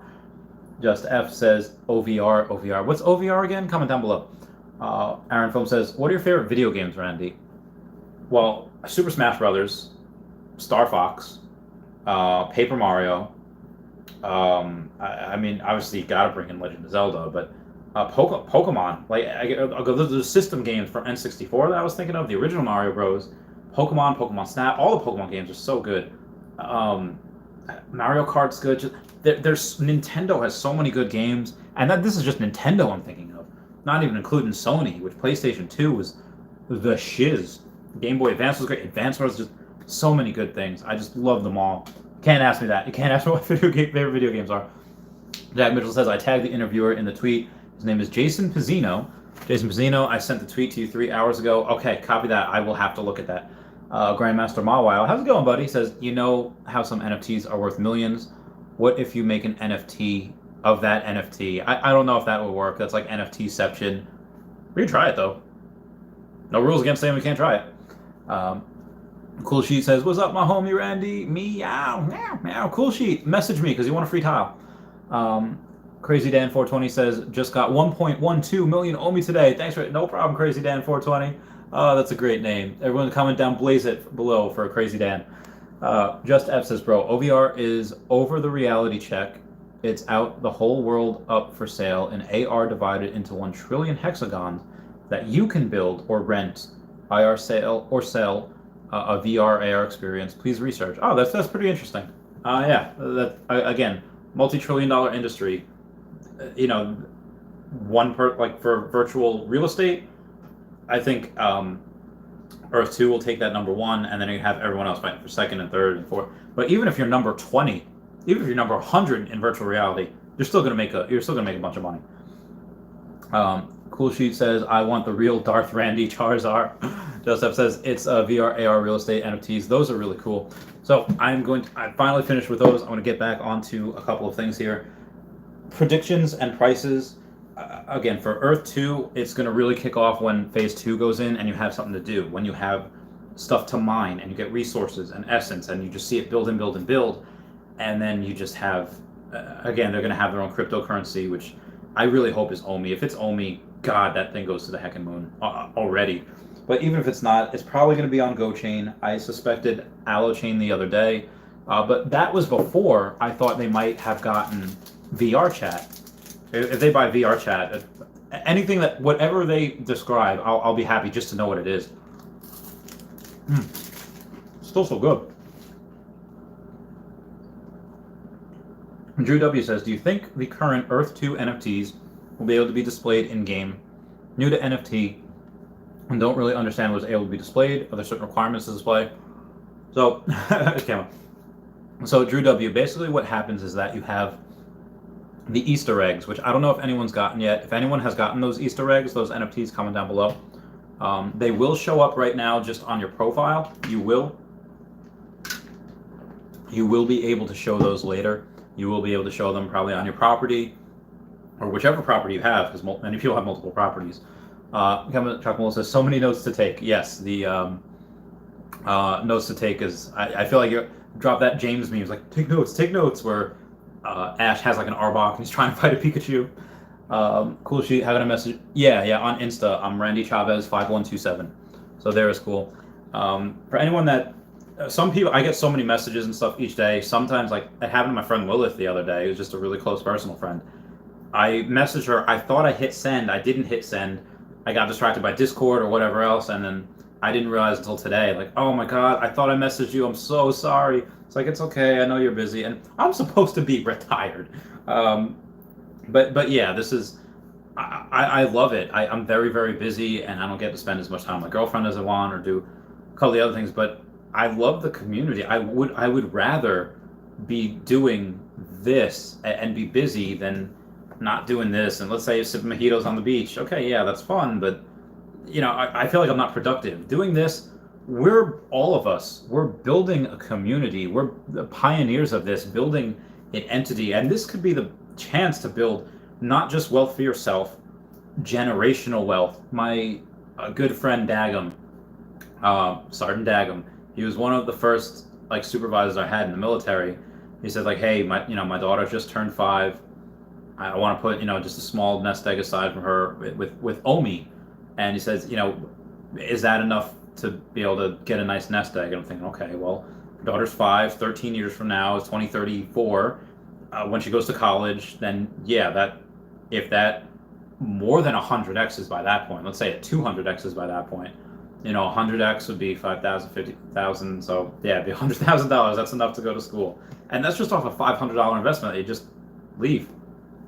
Just F says OVR. What's OVR again? Comment down below. Aaron Film says, what are your favorite video games, Randy? Well, Super Smash Brothers, Star Fox, Paper Mario. I mean, obviously you gotta bring in Legend of Zelda, but Pokemon. I'll go to the system games for N64 that I was thinking of. The original Mario Bros. Pokemon Snap. All the Pokemon games are so good. Mario Kart's good. There's Nintendo has so many good games, and this is just Nintendo I'm thinking of, not even including Sony, which PlayStation 2 was the shiz. Game Boy Advance was great. Advance was just so many good things. I just love them all. You can't ask me that. You can't ask me what favorite video games are. Jack Mitchell says, I tagged the interviewer in the tweet. His name is Jason Pizzino. Jason Pizzino, I sent the tweet to you 3 hours ago. Okay, copy that. I will have to look at that. Grandmaster Mawile, how's it going, buddy? He says, you know how some NFTs are worth millions? What if you make an NFT of that NFT? I don't know if that would work. That's like NFTception. We can try it, though. No rules against saying we can't try it. Cool Sheet says, what's up, my homie Randy? Meow, meow, meow. Cool Sheet, message me because you want a free tile. Crazy Dan 420 says, just got 1.12 million OMI today. Thanks for it. No problem, Crazy Dan 420. Oh, that's a great name. Everyone comment down, blaze it below for Crazy Dan. Just F says, bro, OVR is over the reality check. It's out the whole world up for sale, and AR divided into 1 trillion hexagons that you can build or rent, IR sale or sell a VR AR experience. Please research. Oh, that's pretty interesting. Yeah, that again, multi-trillion-dollar industry. You know, like for virtual real estate, I think Earth 2 will take that number 1, and then you have everyone else fighting for second and third and fourth. But even if you're number 20, even if you're number 100 in virtual reality, you're still gonna make a bunch of money. Cool Sheet says, I want the real Darth Randy Charizard. Joseph says, it's VR, AR, real estate, NFTs. Those are really cool. So I finally finished with those. I'm going to get back onto a couple of things here. Predictions and prices. Again, for Earth 2, it's going to really kick off when Phase 2 goes in and you have something to do. When you have stuff to mine and you get resources and essence and you just see it build and build and build. And then you just have, again, they're going to have their own cryptocurrency, which I really hope is OMI. If it's OMI, God, that thing goes to the heckin' moon already. But even if it's not, it's probably going to be on GoChain. I suspected AlloChain the other day. But that was before I thought they might have gotten VR chat. If they buy VR chat, anything that, whatever they describe, I'll be happy just to know what it is. Still so good. Drew W says, do you think the current Earth 2 NFTs will be able to be displayed in-game? New to NFT and don't really understand what's able to be displayed. Are there certain requirements to display? So, so Drew W, basically what happens is that you have the Easter eggs, which I don't know if anyone's gotten yet. If anyone has gotten those Easter eggs, those NFTs, comment down below. They will show up right now just on your profile. You will be able to show those later. You will be able to show them probably on your property or whichever property you have, because many people have multiple properties. Chuck says, so many notes to take. Yes, the notes to take is, I feel like you drop that James meme, like, take notes, where Ash has like an Arbok and he's trying to fight a Pikachu. Cool Sheet, having a message. Yeah, on Insta, I'm Randy Chavez 5127. So there is cool. For anyone that, some people, I get so many messages and stuff each day. Sometimes, like, it happened to my friend Lilith the other day, who's just a really close personal friend. I messaged her, I thought I hit send, I didn't hit send. I got distracted by Discord or whatever else, and then I didn't realize until today, like, oh my God, I thought I messaged you, I'm so sorry. It's like, it's okay, I know you're busy, and I'm supposed to be retired. But yeah, this is, I love it. I'm very, very busy, and I don't get to spend as much time with my girlfriend as I want, or do a couple of the other things, but I love the community. I would rather be doing this and be busy than not doing this. And let's say sipping mojitos on the beach. Okay, yeah, that's fun, but you know, I feel like I'm not productive. Doing this, all of us, we're building a community. We're the pioneers of this, building an entity. And this could be the chance to build not just wealth for yourself, generational wealth. My good friend Dagum, Sergeant Dagum, he was one of the first like supervisors I had in the military. He said, like, hey, my daughter just turned 5. I want to put, just a small nest egg aside for her with OMI. And he says, is that enough to be able to get a nice nest egg? And I'm thinking, okay, well, your daughter's 5, 13 years from now is 2034. When she goes to college, then yeah, if that more than 100x's by that point, let's say 200x's by that point, 100x would be 5,000, 50,000. So yeah, it'd be $100,000. That's enough to go to school. And that's just off a $500 investment that you just leave.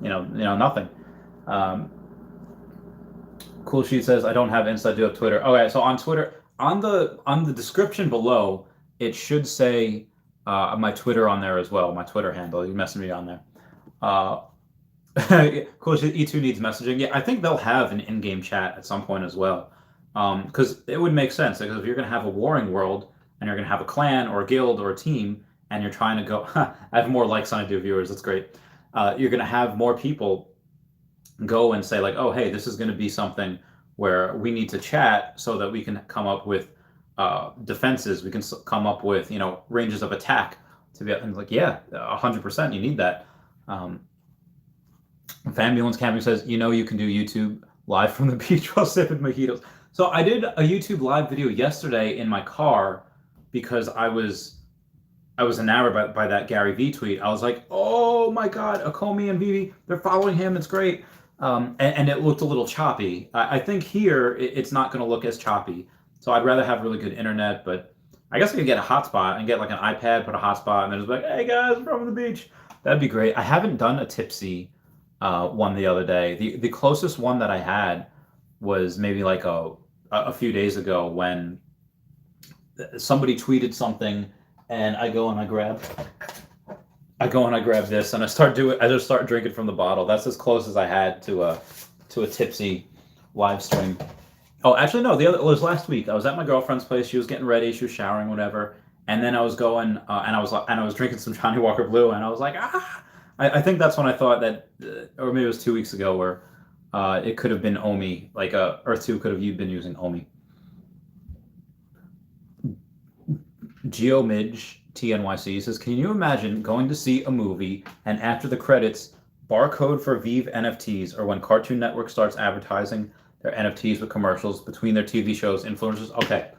Nothing. Cool Sheet says, I don't have Insta, I do have Twitter. Okay, so on Twitter, on the description below, it should say my Twitter on there as well, my Twitter handle. You messaged me on there. Cool. E2 needs messaging. Yeah, I think they'll have an in-game chat at some point as well. Because it would make sense. Because if you're going to have a warring world and you're going to have a clan or a guild or a team, and you're trying to go, I have more likes than I do viewers. That's great. You're going to have more people go and say like, oh, hey, this is going to be something where we need to chat so that we can come up with defenses. We can come up with ranges of attack to be and like, yeah, 100%. You need that. Fambulance Camping says, you can do YouTube live from the beach while sipping mojitos. So I did a YouTube live video yesterday in my car because I was enamored by that Gary V tweet. I was like, oh my God, Akomi and Veve, they're following him. It's great. And it looked a little choppy. I think here it's not going to look as choppy. So I'd rather have really good internet, but I guess I could get a hotspot and get like an iPad, put a hotspot, and then just be like, hey guys, I'm from the beach. That'd be great. I haven't done a tipsy one the other day. The closest one that I had was maybe like a few days ago when somebody tweeted something, and I go and I grab this, and I just start drinking from the bottle. That's as close as I had to a tipsy live stream. Oh, actually no, it was last week. I was at my girlfriend's place. She was getting ready. She was showering, whatever. And then I was going, and I was drinking some Johnny Walker Blue, and I was like, ah. I think that's when I thought that, or maybe it was 2 weeks ago, where it could have been OMI, like Earth 2 could have been using OMI. GeoMidge TNYC says, can you imagine going to see a movie and after the credits, barcode for Veve NFTs, or when Cartoon Network starts advertising their NFTs with commercials between their TV shows, influencers? Okay.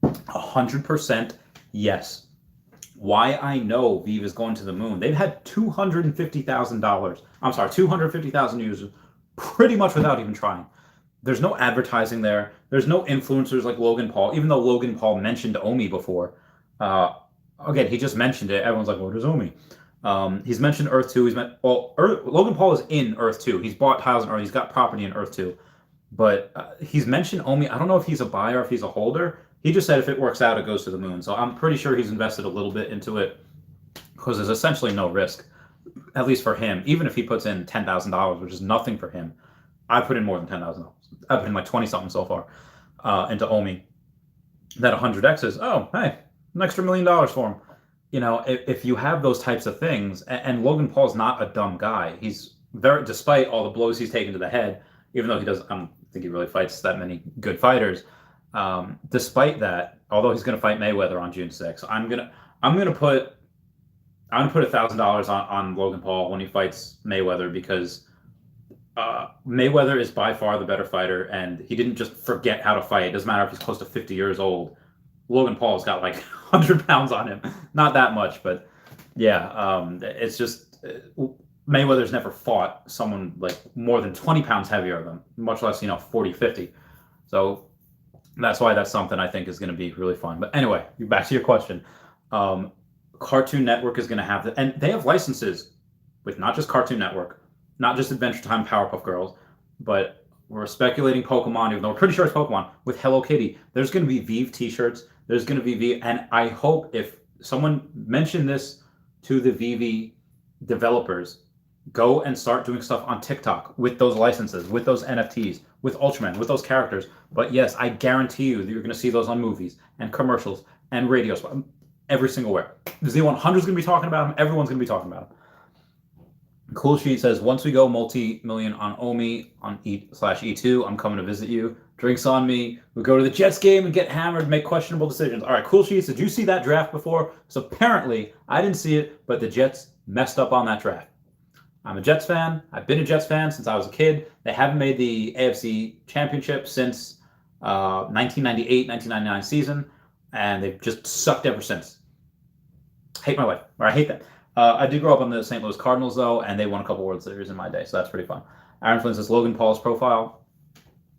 100% yes. Why I know Veve is going to the moon. They've had $250,000 users pretty much without even trying. There's no advertising there. There's no influencers like Logan Paul, even though Logan Paul mentioned OMI before. Again, he just mentioned it. Everyone's like, what is OMI? He's mentioned Earth 2. Logan Paul is in Earth 2. He's bought tiles in Earth. He's got property in Earth 2. But he's mentioned OMI. I don't know if he's a buyer or if he's a holder. He just said if it works out, it goes to the moon. So I'm pretty sure he's invested a little bit into it because there's essentially no risk, at least for him. Even if he puts in $10,000, which is nothing for him. I put in more than $10,000. I've put in like 20-something so far into OMI. That 100X's, oh, hey, an extra $1 million for him. If you have those types of things, and Logan Paul's not a dumb guy. He's despite all the blows he's taken to the head, even though he doesn't, I don't think he really fights that many good fighters. Despite that, although he's going to fight Mayweather on June 6th, I'm gonna put $1,000 on Logan Paul when he fights Mayweather, because Mayweather is by far the better fighter, and he didn't just forget how to fight. It doesn't matter if he's close to 50 years old. Logan Paul's got like 100 pounds on him. Not that much, but yeah, it's just Mayweather's never fought someone like more than 20 pounds heavier than him, much less 40, 50. So that's why that's something I think is going to be really fun. But anyway, back to your question. Cartoon Network is going to have and they have licenses with not just Cartoon Network, not just Adventure Time, Powerpuff Girls, but we're speculating Pokemon, even though we're pretty sure it's Pokemon, with Hello Kitty. There's going to be Veve t-shirts. There's going to be Veve, and I hope if someone mentioned this to the Veve developers, go and start doing stuff on TikTok with those licenses, with those NFTs, with Ultraman, with those characters. But yes, I guarantee you that you're going to see those on movies and commercials and radio, every single where. Z100's going to be talking about them. Everyone's going to be talking about them. Cool Sheet says, once we go multi-million on OMI on E/E2, I'm coming to visit you. Drinks on me. We go to the Jets game and get hammered, make questionable decisions. All right, Cool Sheets, did you see that draft before? So apparently, I didn't see it, but the Jets messed up on that draft. I'm a Jets fan. I've been a Jets fan since I was a kid. They haven't made the AFC Championship since 1998, 1999 season, and they've just sucked ever since. Hate my life, or I hate them. I did grow up on the St. Louis Cardinals, though, and they won a couple World Series in my day, so that's pretty fun. Aaron Flynn says, Logan Paul's profile.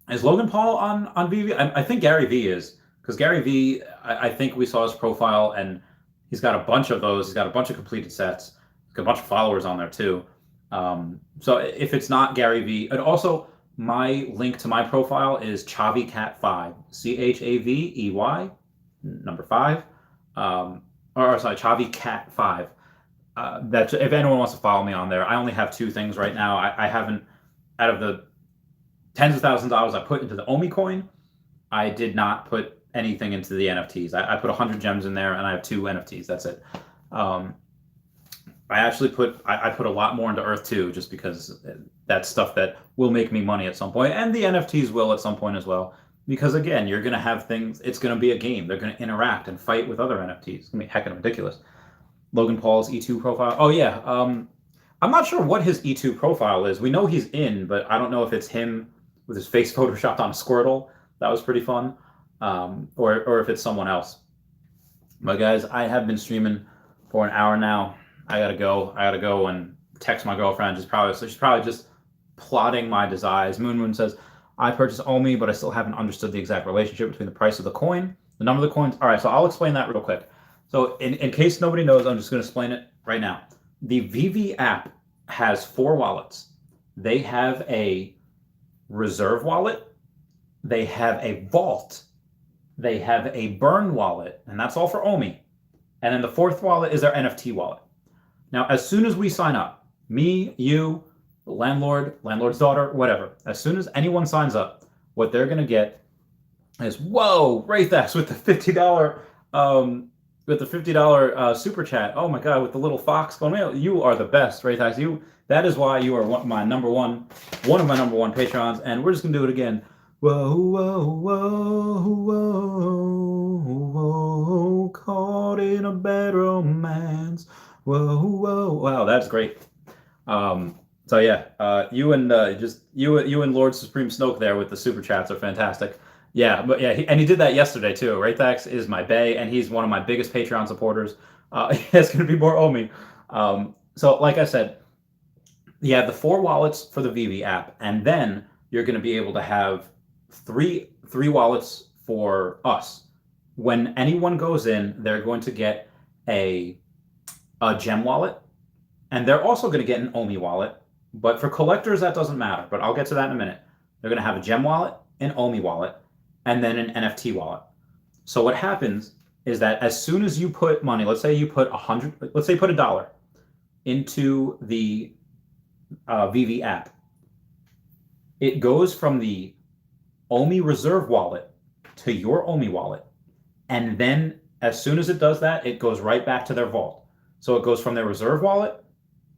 Is Logan Paul on Veve? I think Gary V is, because Gary V, I think we saw his profile, and he's got a bunch of those. He's got a bunch of completed sets. He's got a bunch of followers on there, too. So if it's not Gary V, and also my link to my profile is ChaveyCat5, CHAVEY, number 5, or sorry, ChaveyCat5. that if anyone wants to follow me on there, I only have two things right now. I haven't, out of the tens of thousands of dollars I put into the OMI coin, I did not put anything into the NFTs. I put 100 gems in there, and I have 2 NFTs. That's it. I actually put a lot more into Earth 2, just because that's stuff that will make me money at some point, and the NFTs will at some point as well. Because again, you're gonna have things. It's gonna be a game. They're gonna interact and fight with other NFTs. It's gonna be heckin' ridiculous. Logan Paul's E2 profile. Oh yeah. I'm not sure what his E2 profile is. We know he's in, but I don't know if it's him with his face photoshopped on a Squirtle. That was pretty fun. Or if it's someone else. But guys, I have been streaming for an hour now. I gotta go and text my girlfriend. She's probably just plotting my desires. Moon says, I purchased OMI, but I still haven't understood the exact relationship between the price of the coin, the number of the coins. All right, so I'll explain that real quick. So in case nobody knows, I'm just going to explain it right now. The Veve app has 4 wallets. They have a reserve wallet. They have a vault. They have a burn wallet, and that's all for OMI. And then the 4th wallet is their NFT wallet. Now, as soon as we sign up, me, you, the landlord, landlord's daughter, whatever, as soon as anyone signs up, what they're going to get is, whoa, Wraithax with the $50 super chat. Oh my god, with the little fox going, man, you are the best, Wraithax. That is why you are one of my number one patrons, and we're just gonna do it again. Whoa, whoa, whoa, whoa, whoa, caught in a bad romance. Whoa, whoa, wow, that's great. So yeah, you and Lord Supreme Snoke there with the super chats are fantastic. Yeah, but yeah, he did that yesterday too. Wraithax is my bae, and he's one of my biggest Patreon supporters. It's going to be more Omi. So like I said, you have the 4 wallets for the Veve app, and then you're going to be able to have three wallets for us. When anyone goes in, they're going to get a gem wallet, and they're also going to get an OMI wallet. But for collectors, that doesn't matter. But I'll get to that in a minute. They're going to have a gem wallet, an OMI wallet, and then an NFT wallet. So what happens is that as soon as you put money, let's say you put $100 into the Veve app, it goes from the OMI reserve wallet to your OMI wallet, and then as soon as it does that, it goes right back to their vault. So it goes from their reserve wallet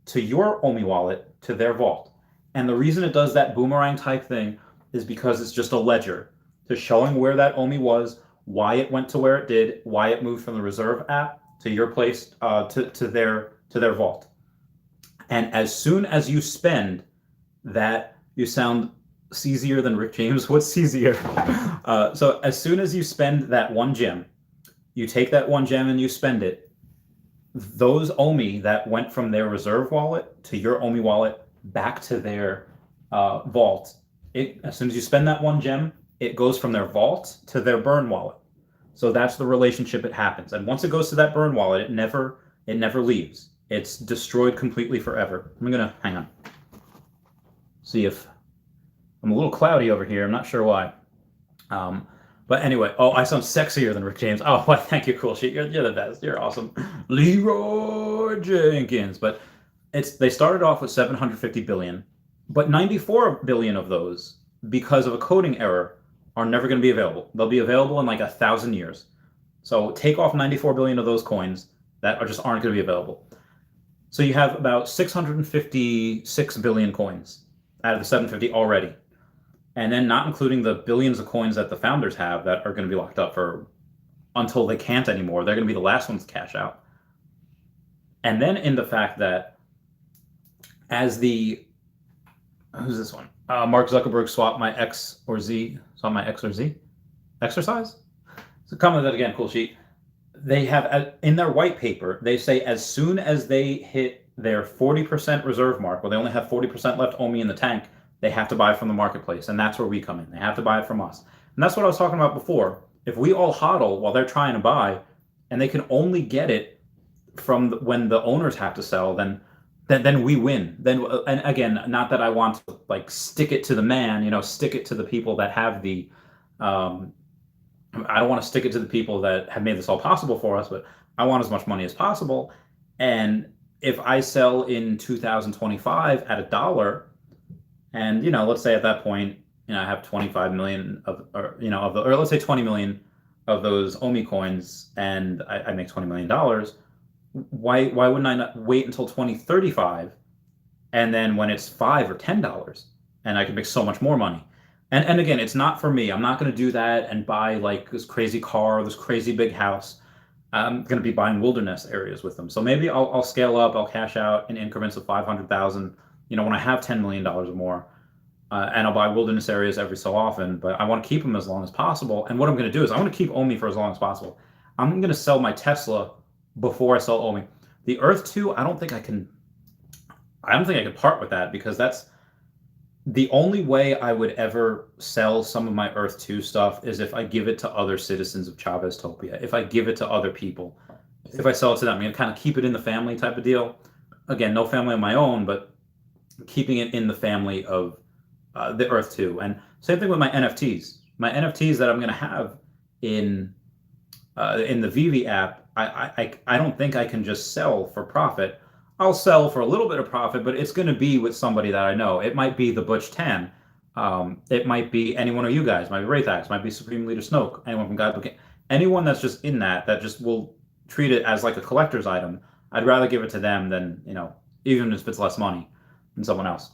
to your OMI wallet to their vault. And the reason it does that boomerang type thing is because it's just a ledger to showing where that OMI was, why it went to where it did, why it moved from the reserve app to your place, to their vault. And as soon as you spend that, you sound seasier than Rick James. What's seasier? So as soon as you spend that 1 gem, you take that 1 gem and you spend it. Those OMI that went from their reserve wallet to your OMI wallet back to their vault, as soon as you spend that 1 gem, it goes from their vault to their burn wallet. So that's the relationship it happens. And once it goes to that burn wallet, it never leaves. It's destroyed completely forever. I'm gonna hang on. See if I'm a little cloudy over here. I'm not sure why. But anyway, oh, I sound sexier than Rick James. Oh, well, thank you, Cool Sheet. You're the best. You're awesome. Leroy Jenkins. But they started off with 750 billion, but 94 billion of those, because of a coding error, are never going to be available. They'll be available in like 1,000 years. So take off 94 billion of those coins that aren't going to be available. So you have about 656 billion coins out of the 750 already. And then not including the billions of coins that the founders have that are going to be locked up for until they can't anymore. They're going to be the last ones to cash out. And then in the fact that as the, who's this one? Mark Zuckerberg swapped my X or Z. Exercise? So comment that again, Cool Sheet. They have, in their white paper, they say as soon as they hit their 40% reserve mark, well, they only have 40% left OMI in the tank, they have to buy from the marketplace, and that's where we come in. They have to buy it from us. And that's what I was talking about before. If we all hodl while they're trying to buy, and they can only get it from when the owners have to sell, then we win. Then, and again, not that I want to like stick it to the man, stick it to the people that have the, I don't want to stick it to the people that have made this all possible for us, but I want as much money as possible. And if I sell in 2025 at $1, and let's say at that point, I have 25 million or let's say 20 million of those OMI coins, and I make $20 million. Why wouldn't I not wait until 2035, and then when it's $5 or $10, and I can make so much more money? And again, it's not for me. I'm not going to do that and buy like this crazy car, this crazy big house. I'm going to be buying wilderness areas with them. So maybe I'll scale up. I'll cash out in increments of 500,000. When I have $10 million or more, and I'll buy wilderness areas every so often. But I want to keep them as long as possible. And what I'm going to do is I want to keep OMI for as long as possible. I'm going to sell my Tesla before I sell OMI. The Earth 2, I don't think I can part with that, because that's the only way I would ever sell some of my Earth 2 stuff is if I give it to other citizens of Chaveztopia, if I give it to other people, if I sell it to them. I'm going to kind of keep it in the family type of deal. Again, no family of my own, but keeping it in the family of the Earth 2. And same thing with my NFTs. My NFTs that I'm going to have in the Veve app, I don't think I can just sell for profit. I'll sell for a little bit of profit, but it's going to be with somebody that I know. It might be the Butch Tan. It might be any one of you guys. It might be Wraithax. Might be Supreme Leader Snoke. Anyone from God. Anyone that's just in that just will treat it as like a collector's item. I'd rather give it to them than, even if it's less money than someone else.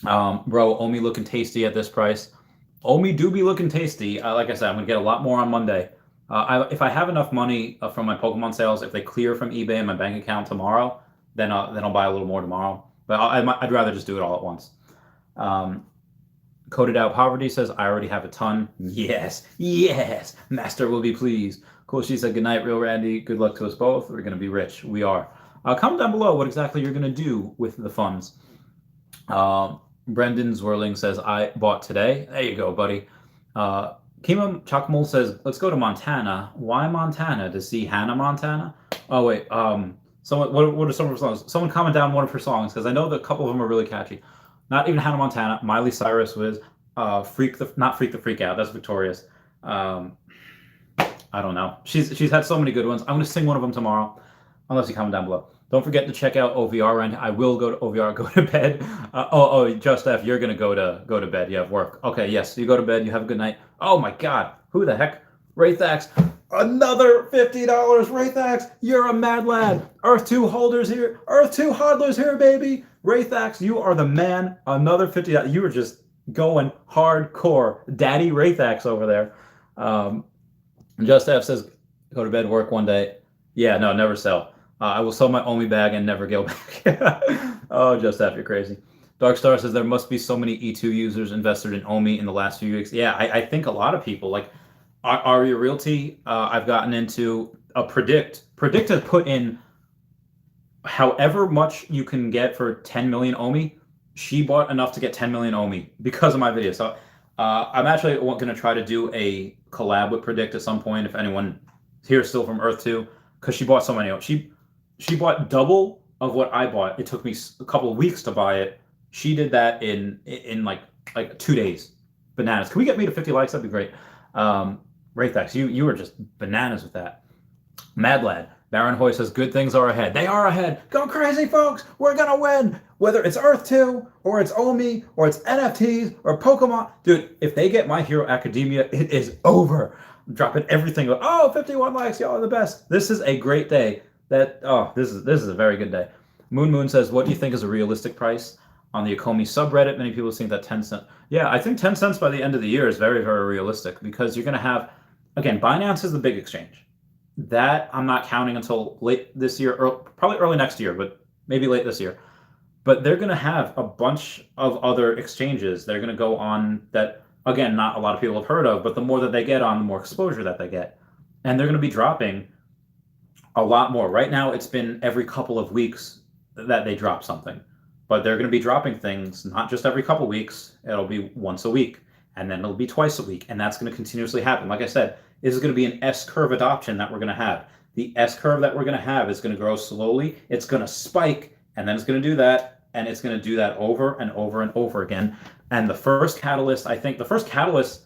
Bro, OMI looking tasty at this price. OMI do be looking tasty. Like I said, I'm going to get a lot more on Monday. If I have enough money from my Pokemon sales, if they clear from eBay and my bank account tomorrow, then I'll buy a little more tomorrow. But I'd rather just do it all at once. Coded Out Poverty says, I already have a ton. Yes, master will be pleased. Cool, she said, good night, Real Randy. Good luck to us both. We're going to be rich. We are. Comment down below what exactly you're going to do with the funds. Brendan Zwirling says, I bought today. There you go, buddy. Kima Chakmul says, let's go to Montana. Why Montana? To see Hannah Montana? Oh, wait. Someone, what are some of her songs? Someone comment down one of her songs, because I know that a couple of them are really catchy. Not even Hannah Montana. Miley Cyrus was not Freak the Freak Out. That's Victorious. I don't know. She's had so many good ones. I'm going to sing one of them tomorrow, unless you comment down below. Don't forget to check out OVR, and I will go to OVR, go to bed. Just F, you're going to go to bed. You have work. Okay, yes, you go to bed. You have a good night. Oh my God. Who the heck? Wraithax. Another $50, Wraithax. You're a mad lad. Earth 2 holders here. Earth 2 hodlers here, baby. Wraithax, you are the man. Another $50. You were just going hardcore. Daddy Wraithax over there. Just F says, go to bed, work one day. Yeah, no, never sell. I will sell my OMI bag and never go back. Oh, Just F, you're crazy. Darkstar says, there must be so many E2 users invested in OMI in the last few weeks. Yeah, I think a lot of people, like Aria Realty, I've gotten into a Predict. Predict has put in however much you can get for 10 million OMI. She bought enough to get 10 million OMI because of my video. So I'm actually going to try to do a collab with Predict at some point, if anyone here is still from Earth 2, because she bought so many. She bought double of what I bought. It took me a couple of weeks to buy it. She did that in like 2 days. Bananas. Can we get me to 50 likes? That'd be great. Wraithax, you were just bananas with that. Mad Lad. Baron Hoy says, good things are ahead. They are ahead. Go crazy, folks. We're going to win. Whether it's Earth 2, or it's OMI, or it's NFTs, or Pokemon. Dude, if they get My Hero Academia, it is over. I'm dropping everything. Oh, 51 likes. Y'all are the best. This is a great day. This is a very good day. Moon says, what do you think is a realistic price on the Akomi subreddit? Many people think that 10 cents. Yeah, I think 10 cents by the end of the year is very, very realistic, because you're going to have, again, Binance is the big exchange. That I'm not counting until late this year, or probably early next year, but maybe late this year. But they're going to have a bunch of other exchanges that are going to go on that, again, not a lot of people have heard of, but the more that they get on, the more exposure that they get. And they're going to be dropping a lot more. Right now, it's been every couple of weeks that they drop something. But they're going to be dropping things not just every couple of weeks. It'll be once a week, and then it'll be twice a week. And that's going to continuously happen. Like I said, this is going to be an S-curve adoption that we're going to have. The S-curve that we're going to have is going to grow slowly. It's going to spike, and then it's going to do that, and it's going to do that over and over and over again. And the first catalysts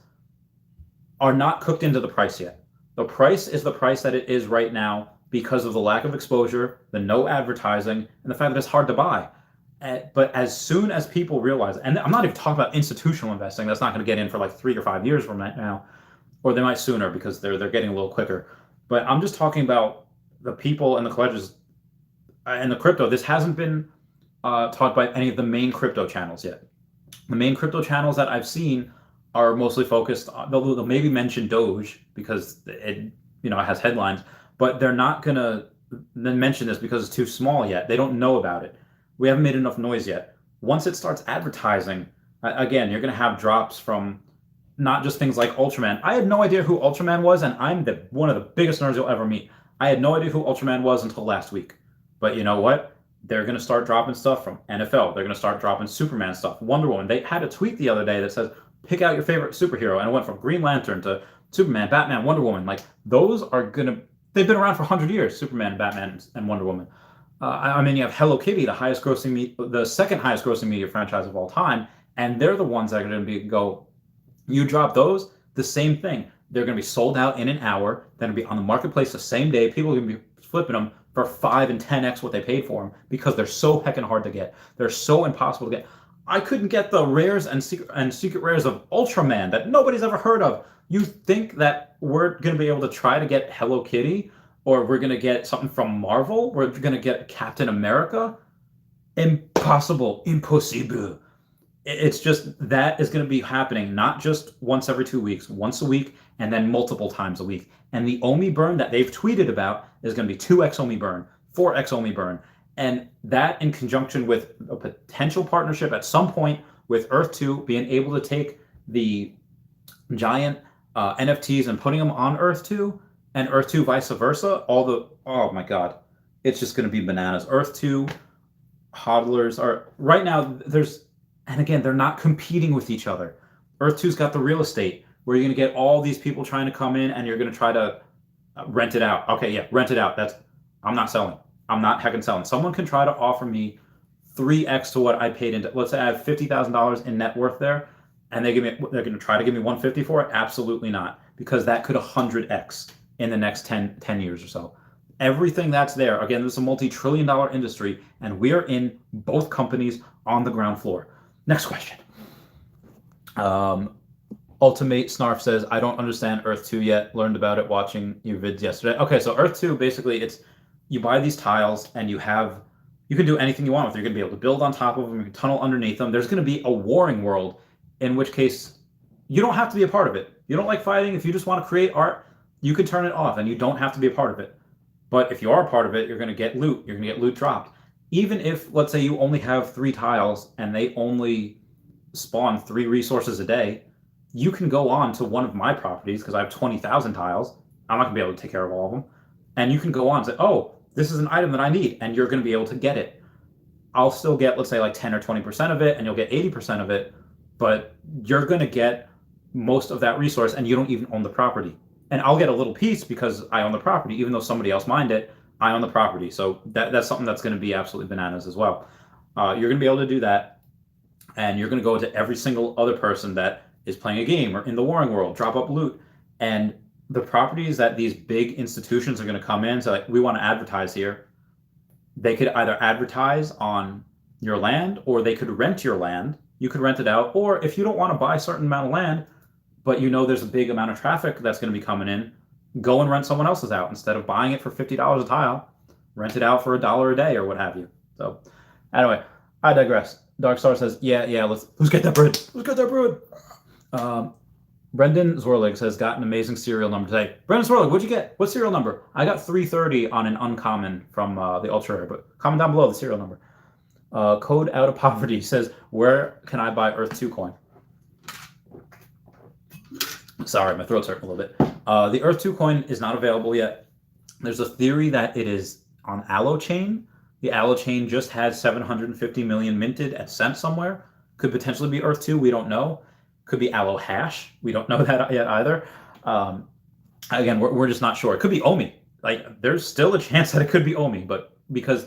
are not cooked into the price yet. The price is the price that it is right now because of the lack of exposure, the no advertising, and the fact that it's hard to buy. But as soon as people realize, and I'm not even talking about institutional investing, that's not going to get in for like 3 or 5 years from now, or they might sooner because they're getting a little quicker. But I'm just talking about the people and the collectors and the crypto. This hasn't been taught by any of the main crypto channels yet. The main crypto channels that I've seen are mostly focused on, they'll maybe mention Doge because it has headlines, but they're not gonna mention this because it's too small yet. They don't know about it. We haven't made enough noise yet. Once it starts advertising, again, you're gonna have drops from not just things like Ultraman. I had no idea who Ultraman was, and I'm one of the biggest nerds you'll ever meet. I had no idea who Ultraman was until last week. But you know what? They're going to start dropping stuff from NFL. They're going to start dropping Superman stuff, Wonder Woman. They had a tweet the other day that says, pick out your favorite superhero. And it went from Green Lantern to Superman, Batman, Wonder Woman. Like, those are going to, they've been around for 100 years, Superman, Batman, and Wonder Woman. I mean, you have Hello Kitty, the second highest grossing media franchise of all time. And they're the ones that are going to you drop those, the same thing. They're going to be sold out in an hour. They're going to be on the marketplace the same day. People are going to be flipping them for 5 and 10x what they paid for them because they're so heckin' hard to get. They're so impossible to get. I couldn't get the rares and secret rares of Ultraman that nobody's ever heard of. You think that we're going to be able to try to get Hello Kitty, or we're going to get something from Marvel? We're going to get Captain America? Impossible. Impossible. It's just, that is going to be happening not just once every 2 weeks, once a week, and then multiple times a week. And the OMI burn that they've tweeted about is going to be 2x OMI burn, 4x OMI burn. And that, in conjunction with a potential partnership at some point with Earth 2 being able to take the giant NFTs and putting them on Earth 2, and Earth 2 vice versa, oh my God, it's just going to be bananas. Earth 2 hodlers are, right now, and again, they're not competing with each other. Earth 2's got the real estate where you're going to get all these people trying to come in and you're going to try to rent it out. Okay, yeah, rent it out. I'm not selling. I'm not heckin' selling. Someone can try to offer me 3x to what I paid into. Let's say I have $50,000 in net worth there, and they're going to try to give me 150 for it. Absolutely not, because that could 100x in the next 10 years or so. Everything that's there. Again, this is a multi-trillion-dollar industry, and we are in both companies on the ground floor. Next question. Ultimate Snarf says, I don't understand Earth 2 yet. Learned about it watching your vids yesterday. Okay, so Earth 2, basically, you buy these tiles and you can do anything you want with it. You're going to be able to build on top of them, you can tunnel underneath them. There's going to be a warring world, in which case you don't have to be a part of it. You don't like fighting. If you just want to create art, you can turn it off and you don't have to be a part of it. But if you are a part of it, you're going to get loot. You're going to get loot dropped. Even if, let's say, you only have 3 tiles and they only spawn 3 resources a day, you can go on to one of my properties, because I have 20,000 tiles. I'm not going to be able to take care of all of them. And you can go on and say, oh, this is an item that I need, and you're going to be able to get it. I'll still get, let's say, like 10 or 20% of it, and you'll get 80% of it, but you're going to get most of that resource, and you don't even own the property. And I'll get a little piece because I own the property. Even though somebody else mined it, I own the property. So that's something that's going to be absolutely bananas as well. You're going to be able to do that, and you're going to go to every single other person that is playing a game or in the warring world, drop up loot. And the properties that these big institutions are going to come in, so like, we want to advertise here, they could either advertise on your land, or they could rent your land. You could rent it out. Or if you don't want to buy a certain amount of land, but you know there's a big amount of traffic that's going to be coming in, go and rent someone else's out. Instead of buying it for $50 a tile, rent it out for $1 a day or what have you. So anyway, I digress. Darkstar says, yeah, let's get that bread. Let's get that bread. Brendan Zorlig says, got an amazing serial number today. Brendan Zorlig, what'd you get? What serial number? I got 330 on an uncommon from the ultra rare, but comment down below the serial number. Code Out of Poverty says, where can I buy Earth 2 coin? Sorry, my throat's hurting a little bit. The Earth 2 coin is not available yet. There's a theory that it is on Allo Chain. The Allo Chain just had 750 million minted at Cent somewhere. Could potentially be Earth 2, we don't know. Could be Allo Hash, we don't know that yet either. Again, we're just not sure. It could be OMI. Like, there's still a chance that it could be OMI, but because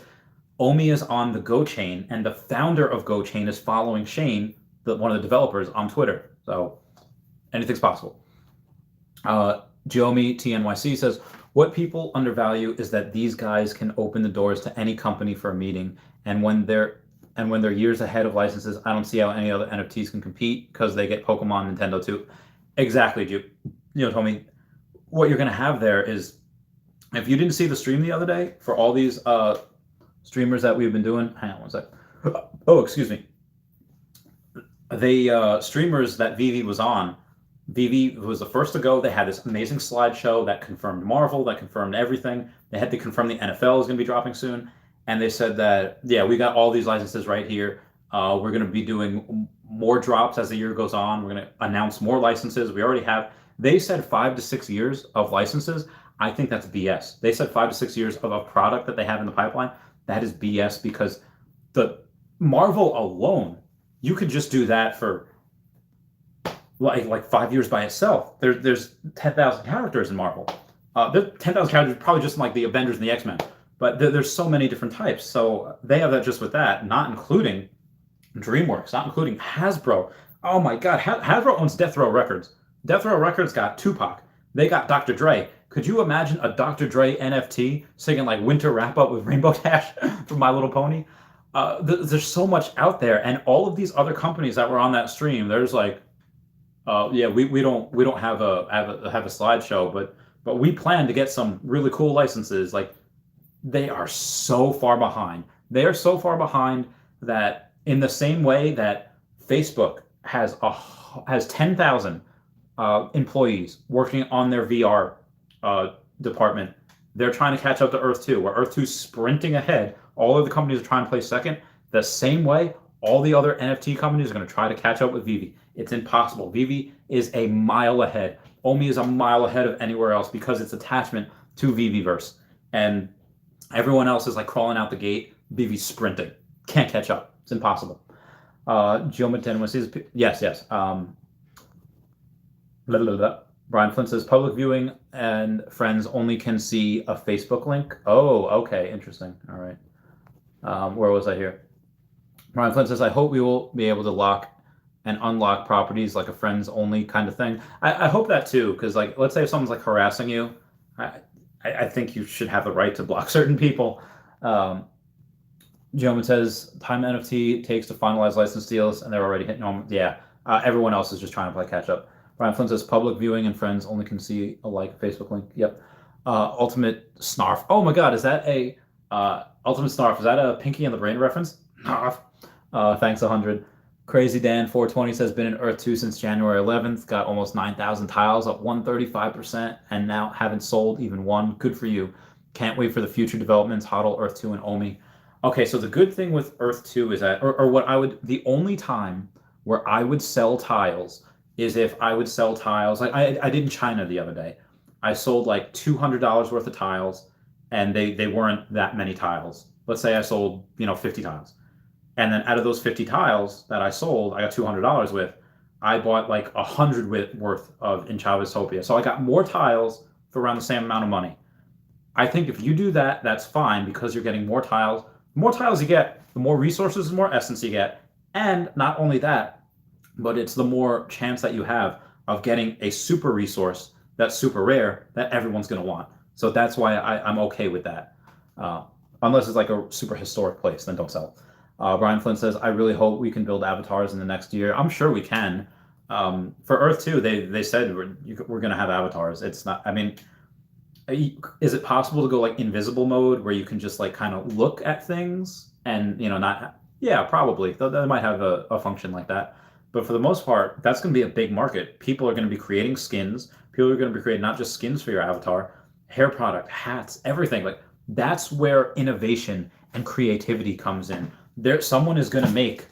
OMI is on the Go Chain, and the founder of Go Chain is following Shane, one of the developers, on Twitter. So anything's possible. Geomi TNYC says, What people undervalue is that these guys can open the doors to any company for a meeting, and when they're years ahead of licenses, I don't see how any other NFTs can compete because they get Pokemon, Nintendo too. Exactly, Tommy. What you're gonna have there is, if you didn't see the stream the other day for all these streamers that we've been doing, hang on one sec. Oh, excuse me. The streamers that Veve was on, Veve was the first to go. They had this amazing slideshow that confirmed Marvel, that confirmed everything. They had to confirm the NFL is going to be dropping soon. And they said that, yeah, we got all these licenses right here. We're going to be doing more drops as the year goes on. We're going to announce more licenses. We already have. They said 5 to 6 years of licenses. I think that's BS. They said 5 to 6 years of a product that they have in the pipeline. That is BS, because the Marvel alone, you could just do that for like 5 years by itself. There's 10,000 characters in Marvel. There's 10,000 characters probably just in like the Avengers and the X-Men. But there's so many different types. So they have that just with that, not including DreamWorks, not including Hasbro. Oh my God, Hasbro owns Death Row Records. Death Row Records got Tupac. They got Dr. Dre. Could you imagine a Dr. Dre NFT singing like Winter Wrap Up with Rainbow Dash from My Little Pony? There's so much out there, and all of these other companies that were on that stream, there's like, yeah, we don't have a slideshow, but we plan to get some really cool licenses. Like, they are so far behind. They are so far behind that, in the same way that Facebook has 10,000 employees working on their VR department, they're trying to catch up to Earth 2, where Earth 2 is sprinting ahead. All of the companies are trying to play second. The same way, all the other NFT companies are going to try to catch up with Veve. It's impossible. Veve is a mile ahead. OMI is a mile ahead of anywhere else because it's attachment to Veveverse. And everyone else is like crawling out the gate. Veve's sprinting. Can't catch up. It's impossible. Yes. Blah, blah, blah. Brian Flint says public viewing and friends only can see a Facebook link. Oh, okay, interesting. All right. Where was I here? Brian Flint says, I hope we will be able to lock and unlock properties like a friends only kind of thing. I hope that too, because like, let's say if someone's like harassing you, I think you should have the right to block certain people. Gentleman says, time NFT takes to finalize license deals, and they're already hitting home. Yeah, everyone else is just trying to play catch up. Brian Flynn says, public viewing and friends only can see a Facebook link. Yep. Ultimate Snarf. Oh my God, is that a Ultimate Snarf? Is that a Pinky and the Brain reference? Thanks 100. Crazy Dan 420 says, been in Earth 2 since January 11th. Got almost 9,000 tiles, up 135%, and now haven't sold even one. Good for you. Can't wait for the future developments, HODL, Earth 2, and OMI. Okay, so the good thing with Earth 2 is that, the only time where I would sell tiles is if I would sell tiles, like I did in China the other day. I sold like $200 worth of tiles, and they weren't that many tiles. Let's say I sold 50 tiles, and then out of those 50 tiles that I sold, I got $200 with. I bought like 100 worth of in Chavez Topia, so I got more tiles for around the same amount of money. I think if you do that, that's fine, because you're getting more tiles. The more tiles you get, the more resources, the more essence you get, and not only that, but it's the more chance that you have of getting a super resource that's super rare that everyone's going to want. So that's why I'm okay with that. Unless it's like a super historic place, then don't sell. Brian Flynn says, I really hope we can build avatars in the next year. I'm sure we can. For Earth 2, they said we're going to have avatars. It's not, I mean, is it possible to go like invisible mode where you can just like kind of look at things and, not, yeah, probably. They might have a function like that. But for the most part, that's going to be a big market. People are going to be creating skins. People are going to be creating not just skins for your avatar, hair product, hats, everything. Like, that's where innovation and creativity comes in. Someone is going to make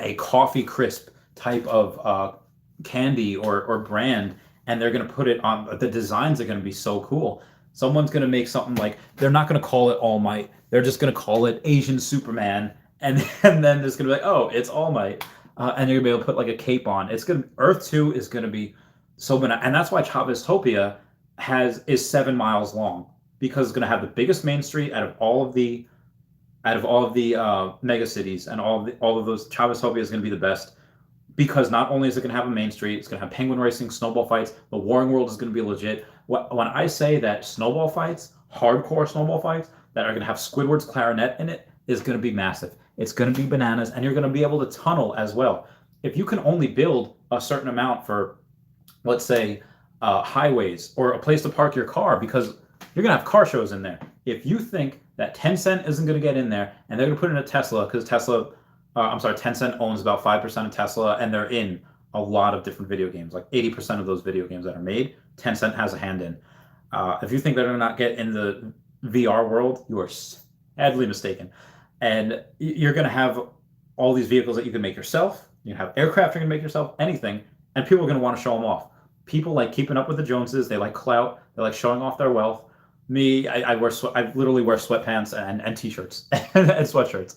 a coffee crisp type of candy or brand, and they're going to put it on. The designs are going to be so cool. Someone's going to make something like, they're not going to call it All Might. They're just going to call it Asian Superman, and then there's going to be like, oh, it's All Might. And you're gonna be able to put like a cape on. Earth 2 is gonna be so banana, and that's why Chavez Topia is 7 miles long, because it's gonna have the biggest main street out of all of the mega cities, and all of those. Chavez Topia is gonna be the best, because not only is it gonna have a main street, it's gonna have penguin racing, snowball fights. The Warring World is gonna be legit. When I say that snowball fights, hardcore snowball fights that are going to have Squidward's clarinet in it, is going to be massive. It's going to be bananas, and you're going to be able to tunnel as well. If you can only build a certain amount for, let's say, highways or a place to park your car, because you're going to have car shows in there. If you think that Tencent isn't going to get in there and they're going to put in a Tesla, because Tencent owns about 5% of Tesla, and they're in a lot of different video games. Like 80% of those video games that are made, Tencent has a hand in. If you think they're going to not get in the VR world, you are sadly mistaken. And you're going to have all these vehicles that you can make yourself. You can have aircraft you can make yourself, anything, and people are going to want to show them off. People like keeping up with the Joneses. They like clout. They like showing off their wealth. Me, I literally wear sweatpants and t-shirts and sweatshirts.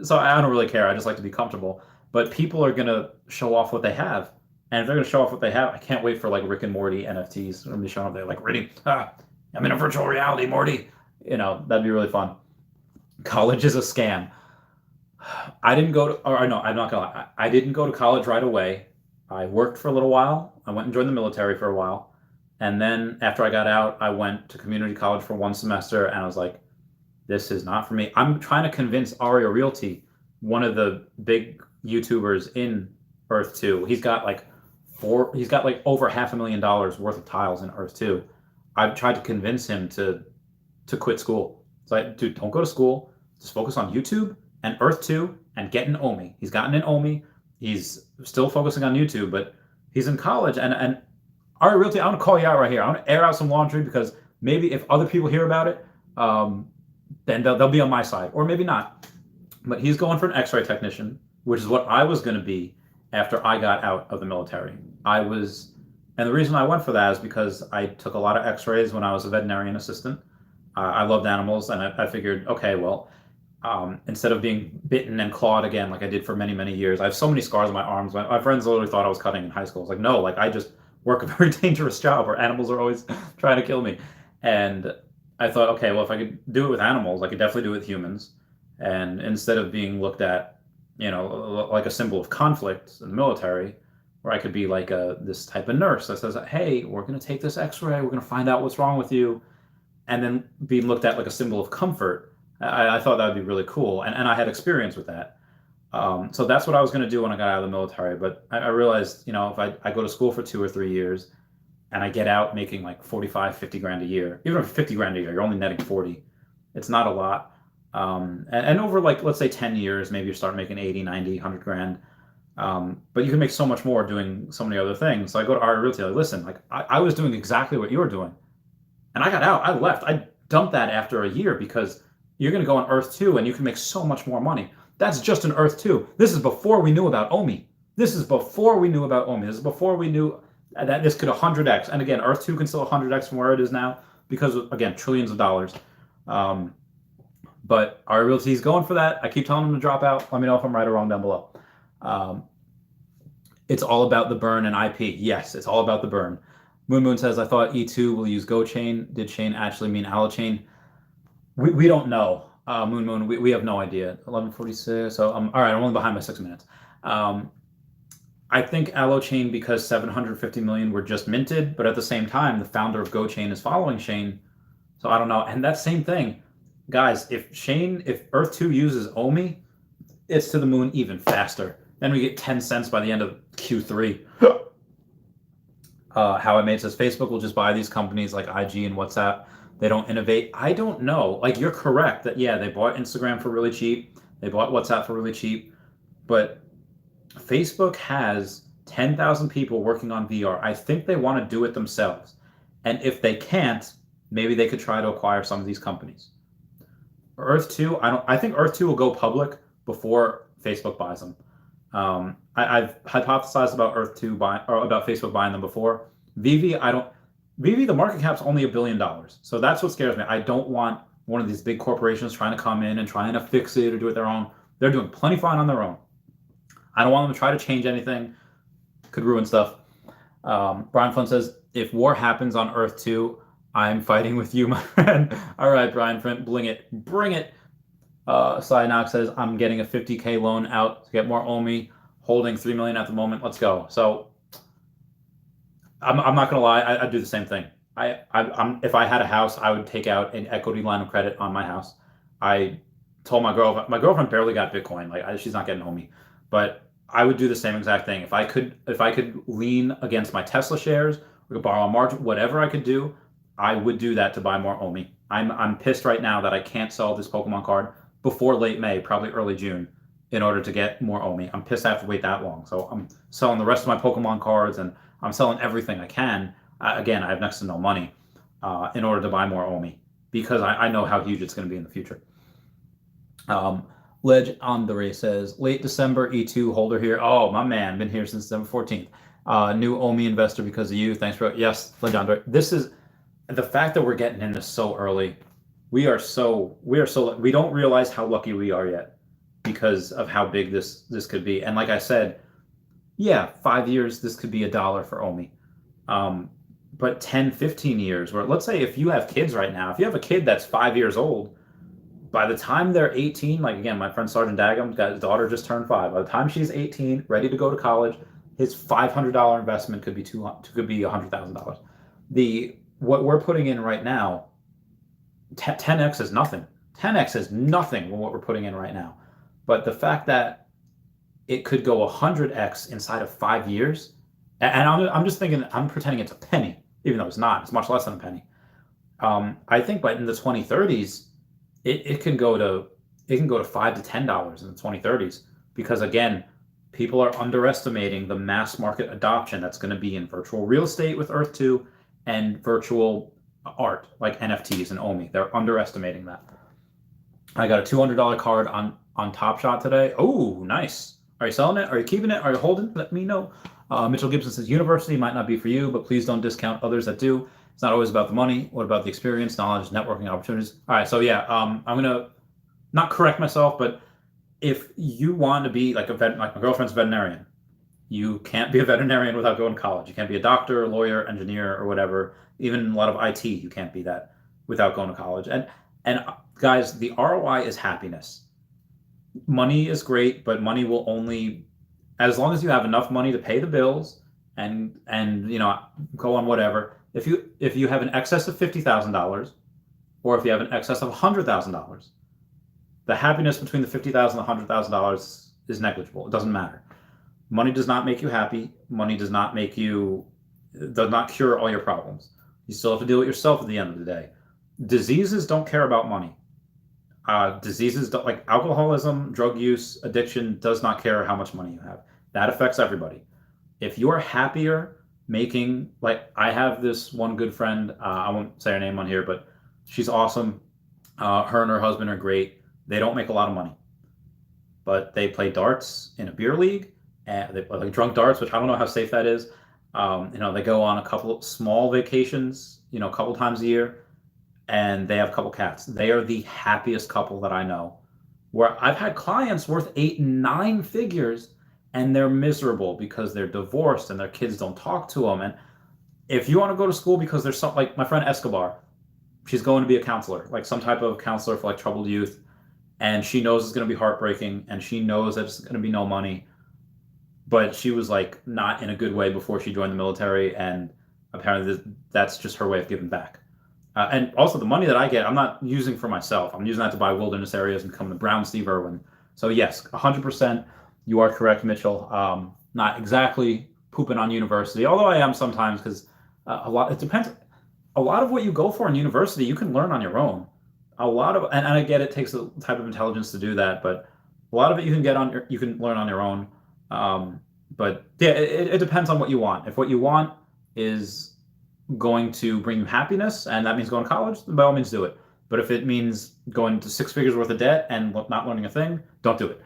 So I don't really care. I just like to be comfortable. But people are gonna show off what they have, and if they're gonna show off what they have, I can't wait for like Rick and Morty NFTs. I'm gonna be showing up there like, ready, I'm in a virtual reality, Morty. That'd be really fun. College is a scam. I didn't go to, or no, I'm not gonna lie. I didn't go to college right away. I worked for a little while. I went and joined the military for a while. And then after I got out, I went to community college for 1 semester, and I was like, this is not for me. I'm trying to convince Aria Realty, one of the big YouTubers in Earth 2. He's got like over $500,000 worth of tiles in Earth 2. I've tried to convince him to quit school. It's like, dude, don't go to school. Just focus on YouTube and Earth 2 and get an OMI. He's gotten an OMI. He's still focusing on YouTube, but he's in college. And Aria Realty, I want to call you out right here. I want to air out some laundry, because maybe if other people hear about it, then they'll be on my side, or maybe not. But he's going for an X-ray technician, which is what I was going to be after I got out of the military. And the reason I went for that is because I took a lot of X-rays when I was a veterinarian assistant. I loved animals, and I figured, okay, well, instead of being bitten and clawed again like I did for many, many years, I have so many scars on my arms. My friends literally thought I was cutting in high school. I was like, no, like I just work a very dangerous job where animals are always trying to kill me. And I thought, okay, well, if I could do it with animals, I could definitely do it with humans. And instead of being looked at, like a symbol of conflict in the military, where I could be like this type of nurse that says, hey, we're going to take this X-ray, we're going to find out what's wrong with you, and then being looked at like a symbol of comfort. I thought that would be really cool, and I had experience with that. So that's what I was going to do when I got out of the military. But I realized, if I go to school for 2 or 3 years and I get out making like 45, 50 grand a year, even if 50 grand a year, you're only netting 40. It's not a lot. And over like, let's say 10 years, maybe you start making 80, 90, 100 grand. But you can make so much more doing so many other things. So I go to Aria Realty, like, listen, like I was doing exactly what you were doing. And I got out, I left. I dumped that after a year, because you're going to go on Earth 2 and you can make so much more money. That's just an Earth 2. This is before we knew about OMI. This is before we knew about OMI. This is before we knew that this could 100x. And again, Earth 2 can still 100x from where it is now, because of, again, trillions of dollars. But Aria Realty is going for that. I keep telling them to drop out. Let me know if I'm right or wrong down below. It's all about the burn and IP. Yes, it's all about the burn. Moon says, I thought E2 will use GoChain. Did chain actually mean allochain? We don't know. Moon, we have no idea. 11:46. So all right, I'm only behind by 6 minutes. I think allochain, because 750 million were just minted, but at the same time, the founder of GoChain is following Shane. So I don't know. And that same thing, guys. If Earth 2 uses OMI, it's to the moon even faster. Then we get 10 cents by the end of Q3. How I Made says Facebook will just buy these companies like IG and WhatsApp. They don't innovate. I don't know. Like, you're correct that, yeah, they bought Instagram for really cheap. They bought WhatsApp for really cheap. But Facebook has 10,000 people working on VR. I think they want to do it themselves. And if they can't, maybe they could try to acquire some of these companies. Earth 2, I think Earth 2 will go public before Facebook buys them. I've hypothesized about Earth 2 about Facebook buying them before. Veve, Veve, the market cap's only $1 billion. So that's what scares me. I don't want one of these big corporations trying to come in and trying to fix it or do it their own. They're doing plenty fine on their own. I don't want them to try to change anything. Could ruin stuff. Brian Flynn says, if war happens on Earth 2, I'm fighting with you, my friend. All right, Brian Flynn, bring it. Cyanox says, I'm getting a 50K loan out to get more OMI, holding 3 million at the moment. Let's go. So I'm not gonna lie, I'd do the same thing. If I had a house, I would take out an equity line of credit on my house. I told my girlfriend barely got Bitcoin. Like she's not getting OMI, but I would do the same exact thing. If I could lean against my Tesla shares, or could borrow on margin, whatever I could do, I would do that to buy more OMI. I'm pissed right now that I can't sell this Pokemon card before late May, probably early June, in order to get more OMI. I'm pissed I have to wait that long. So I'm selling the rest of my Pokemon cards and I'm selling everything I can. Again, I have next to no money in order to buy more OMI because I know how huge it's going to be in the future. Ledge Andre says, late December E2 holder here. Oh, my man, been here since December 14th. New OMI investor because of you. Thanks for, yes, Ledge Andre. This is the fact that we're getting in this so early. We don't realize how lucky we are yet because of how big this could be. And like I said, yeah, 5 years, this could be $1 for OMI. But 10, 15 years, or let's say if you have kids right now, if you have a kid that's 5 years old, by the time they're 18, like again, my friend Sergeant Dagum, his daughter just turned 5. By the time she's 18, ready to go to college, his $500 investment could be $100,000. What we're putting in right now, 10x is nothing. 10x is nothing with what we're putting in right now. But the fact that it could go 100x inside of 5 years, and I'm just thinking, I'm pretending it's a penny, even though it's not. It's much less than a penny. I think by in the 2030s, it can go to $5 to $10 in the 2030s because again, people are underestimating the mass market adoption that's going to be in virtual real estate with Earth 2 and virtual art like NFTs and OMI. They're underestimating that. I got a $200 card on Top Shot today. Oh, nice. Are you selling it? Are you keeping it? Are you holding? Let me know. Mitchell Gibson says, university might not be for you, but please don't discount others that do. It's not always about the money. What about the experience, knowledge, networking opportunities? All right, so yeah, I'm going to not correct myself, but if you want to be like like my girlfriend's a veterinarian, you can't be a veterinarian without going to college. You can't be a doctor, lawyer, engineer, or whatever. Even a lot of IT, you can't be that without going to college. And guys, the ROI is happiness. Money is great, but money will only, as long as you have enough money to pay the bills and go on whatever. If you have an excess of $50,000, or if you have an excess of $100,000, the happiness between the $50,000 and the $100,000 is negligible. It doesn't matter. Money does not make you happy. Money does not cure all your problems. You still have to deal with yourself at the end of the day. Diseases don't care about money. Diseases don't, like alcoholism, drug use, addiction, does not care how much money you have. That affects everybody. If you are happier making, like I have this one good friend, I won't say her name on here, but she's awesome. Her and her husband are great. They don't make a lot of money, but they play darts in a beer league, and they play like drunk darts, which I don't know how safe that is. They go on a couple of small vacations, a couple times a year, and they have a couple cats. They are the happiest couple that I know. Where I've had clients worth 8, 9 figures, and they're miserable because they're divorced and their kids don't talk to them. And if you want to go to school because there's something, like my friend Escobar, she's going to be a counselor, like some type of counselor for like troubled youth, and she knows it's going to be heartbreaking, and she knows that it's going to be no money, but she was like not in a good way before she joined the military, and apparently that's just her way of giving back. And also the money that I get, I'm not using for myself. I'm using that to buy wilderness areas and become the brown Steve Irwin. So yes, 100%, you are correct, Mitchell. Not exactly pooping on university, although I am sometimes, because it depends. A lot of what you go for in university, you can learn on your own. And I get it takes a type of intelligence to do that, but a lot of it you can learn on your own. But yeah, it depends on what you want. If what you want is going to bring you happiness, and that means going to college, then by all means do it. But if it means going to 6 figures worth of debt and not learning a thing, don't do it.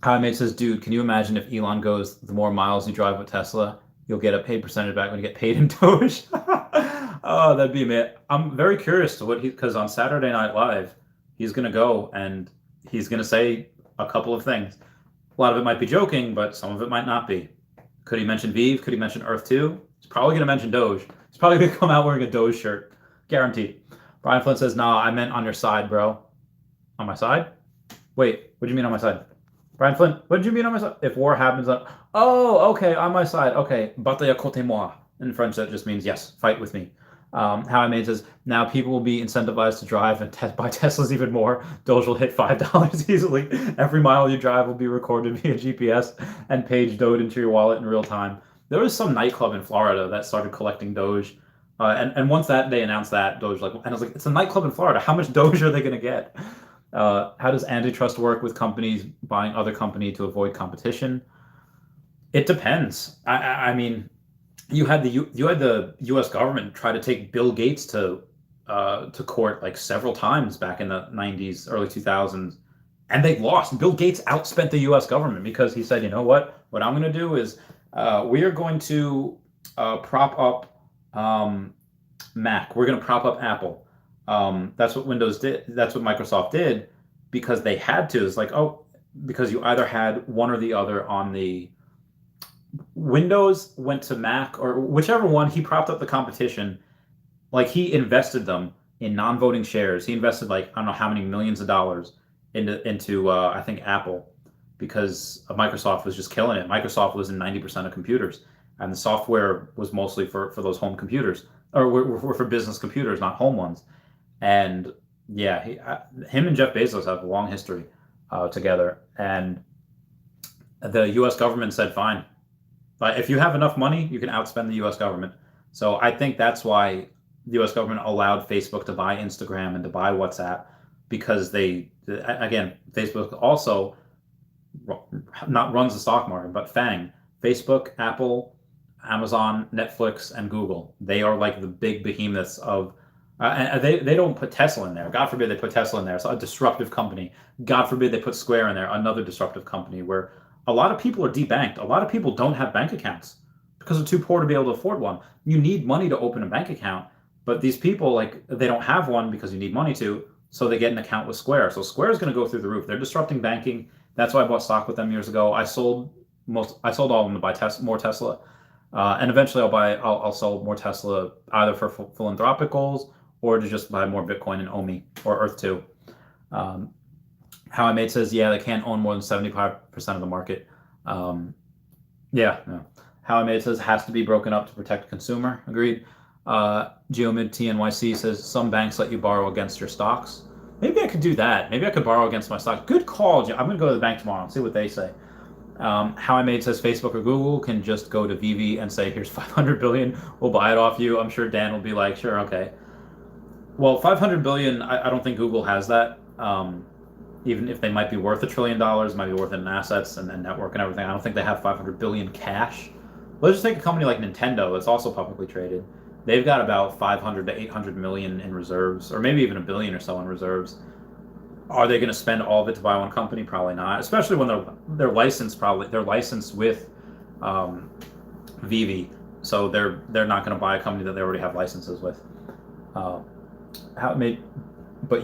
Mate says, dude, can you imagine if Elon goes, the more miles you drive with Tesla, you'll get a paid percentage back when you get paid in Doge? Oh, that'd be amazing. I'm very curious to because on Saturday Night Live, he's going to go and he's going to say a couple of things. A lot of it might be joking, but some of it might not be. Could he mention Veve? Could he mention Earth 2? He's probably going to mention Doge. He's probably going to come out wearing a Doge shirt. Guaranteed. Brian Flint says, nah, I meant on your side, bro. On my side? Wait, what do you mean on my side? Brian Flynn, what did you mean on my side? If war happens, oh, okay, on my side. Okay, bataille contre moi. In French, that just means yes, fight with me. How I Made says, now people will be incentivized to drive and buy Teslas even more. Doge will hit $5 easily. Every mile you drive will be recorded via GPS and page Doge into your wallet in real time. There was some nightclub in Florida that started collecting Doge. And once that they announced that, Doge and I was like, it's a nightclub in Florida. How much Doge are they going to get? How does antitrust work with companies buying other company to avoid competition? It depends. I mean, you had the U.S. government try to take Bill Gates to court like several times back in the 90s, early 2000s, and they lost. Bill Gates outspent the U.S. government because he said, you know what? What I'm going to do is we are going to prop up Mac. We're going to prop up Apple. That's what Windows did. That's what Microsoft did because they had to. It's like, oh, because you either had one or the other on the Windows went to Mac or whichever one. He propped up the competition. Like he invested them in non-voting shares. He invested like I don't know how many millions of dollars into I think Apple because Microsoft was just killing it. Microsoft was in 90% of computers, and the software was mostly for those home computers or were for business computers, not home ones. And yeah, him and Jeff Bezos have a long history together. And the U.S. government said, fine. But if you have enough money, you can outspend the U.S. government. So I think that's why the U.S. government allowed Facebook to buy Instagram and to buy WhatsApp because again, Facebook also not runs the stock market, but FANG, Facebook, Apple, Amazon, Netflix, and Google. They are like the big behemoths of and they don't put Tesla in there. God forbid they put Tesla in there. It's a disruptive company. God forbid they put Square in there, another disruptive company where a lot of people are debanked. A lot of people don't have bank accounts because they're too poor to be able to afford one. You need money to open a bank account, but these people like they don't have one because you need money to, so they get an account with Square. So Square is going to go through the roof. They're disrupting banking. That's why I bought stock with them years ago. I sold all of them to buy more Tesla, and eventually I'll sell more Tesla either for philanthropic goals or to just buy more Bitcoin and OMI or Earth 2. How I Made says, yeah, they can't own more than 75% of the market. Yeah. How I Made says, has to be broken up to protect consumer. Agreed. Geomid TNYC says, some banks let you borrow against your stocks. Maybe I could do that. Maybe I could borrow against my stocks. Good call. I'm going to go to the bank tomorrow and see what they say. How I Made says Facebook or Google can just go to Veve and say, here's 500 billion. We'll buy it off you. I'm sure Dan will be like, sure, okay. Well, 500 billion, I don't think Google has that. Even if they might be worth $1 trillion, might be worth it in assets and network and everything. I don't think they have 500 billion cash. Let's just take a company like Nintendo that's also publicly traded. They've got about 500 to 800 million in reserves, or maybe even $1 billion or so in reserves. Are they going to spend all of it to buy one company? Probably not. Especially when they're licensed. They're licensed with Veve, so they're not going to buy a company that they already have licenses with. But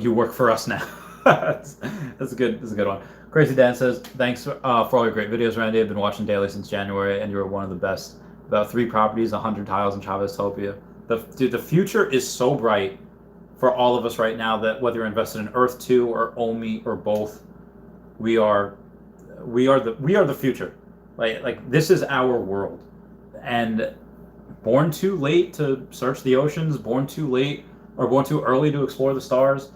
you work for us now. That's a good one. Crazy Dan says, thanks for all your great videos, Randy. I've been watching daily since January, and you were one of the best. About 3 properties, 100 tiles in Chavez Topia. The future is so bright for all of us right now that whether you're invested in Earth 2 or OMI or both, we are the future. Like this is our world. And born too late to search the oceans, born too late or born too early to explore the stars.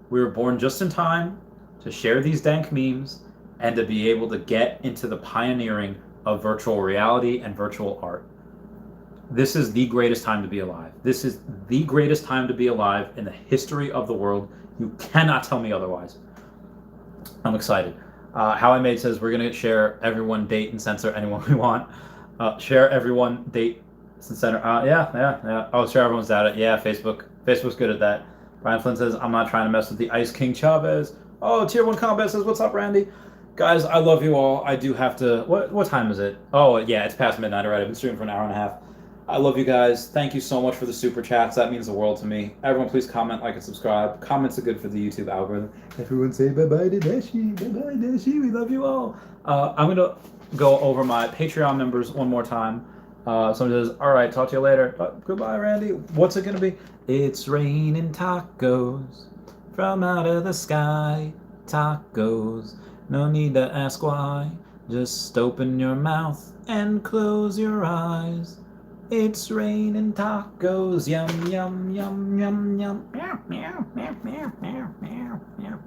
We were born just in time to share these dank memes and to be able to get into the pioneering of virtual reality and virtual art. This is the greatest time to be alive. This is the greatest time to be alive in the history of the world. You cannot tell me otherwise. I'm excited. How I Made says, we're going to share everyone, date, and censor anyone we want. Share everyone, date, and censor. Yeah. Oh, share everyone's data. Yeah, Facebook's good at that. Brian Flynn says, I'm not trying to mess with the Ice King Chavez. Oh, Tier 1 Combat says, what's up, Randy? Guys, I love you all. I do have to... What time is it? Oh, yeah, it's past midnight already. I've been streaming for an hour and a half. I love you guys. Thank you so much for the super chats. That means the world to me. Everyone, please comment, like, and subscribe. Comments are good for the YouTube algorithm. Everyone say bye-bye to Dashi. Bye-bye, Dashi. We love you all. I'm going to go over my Patreon members one more time. Someone says, all right, talk to you later. Goodbye, Randy. What's it going to be? It's raining tacos from out of the sky. Tacos. No need to ask why. Just open your mouth and close your eyes. It's raining tacos. Yum, yum, yum, yum, yum. Meow, meow, meow, meow, meow, meow, meow.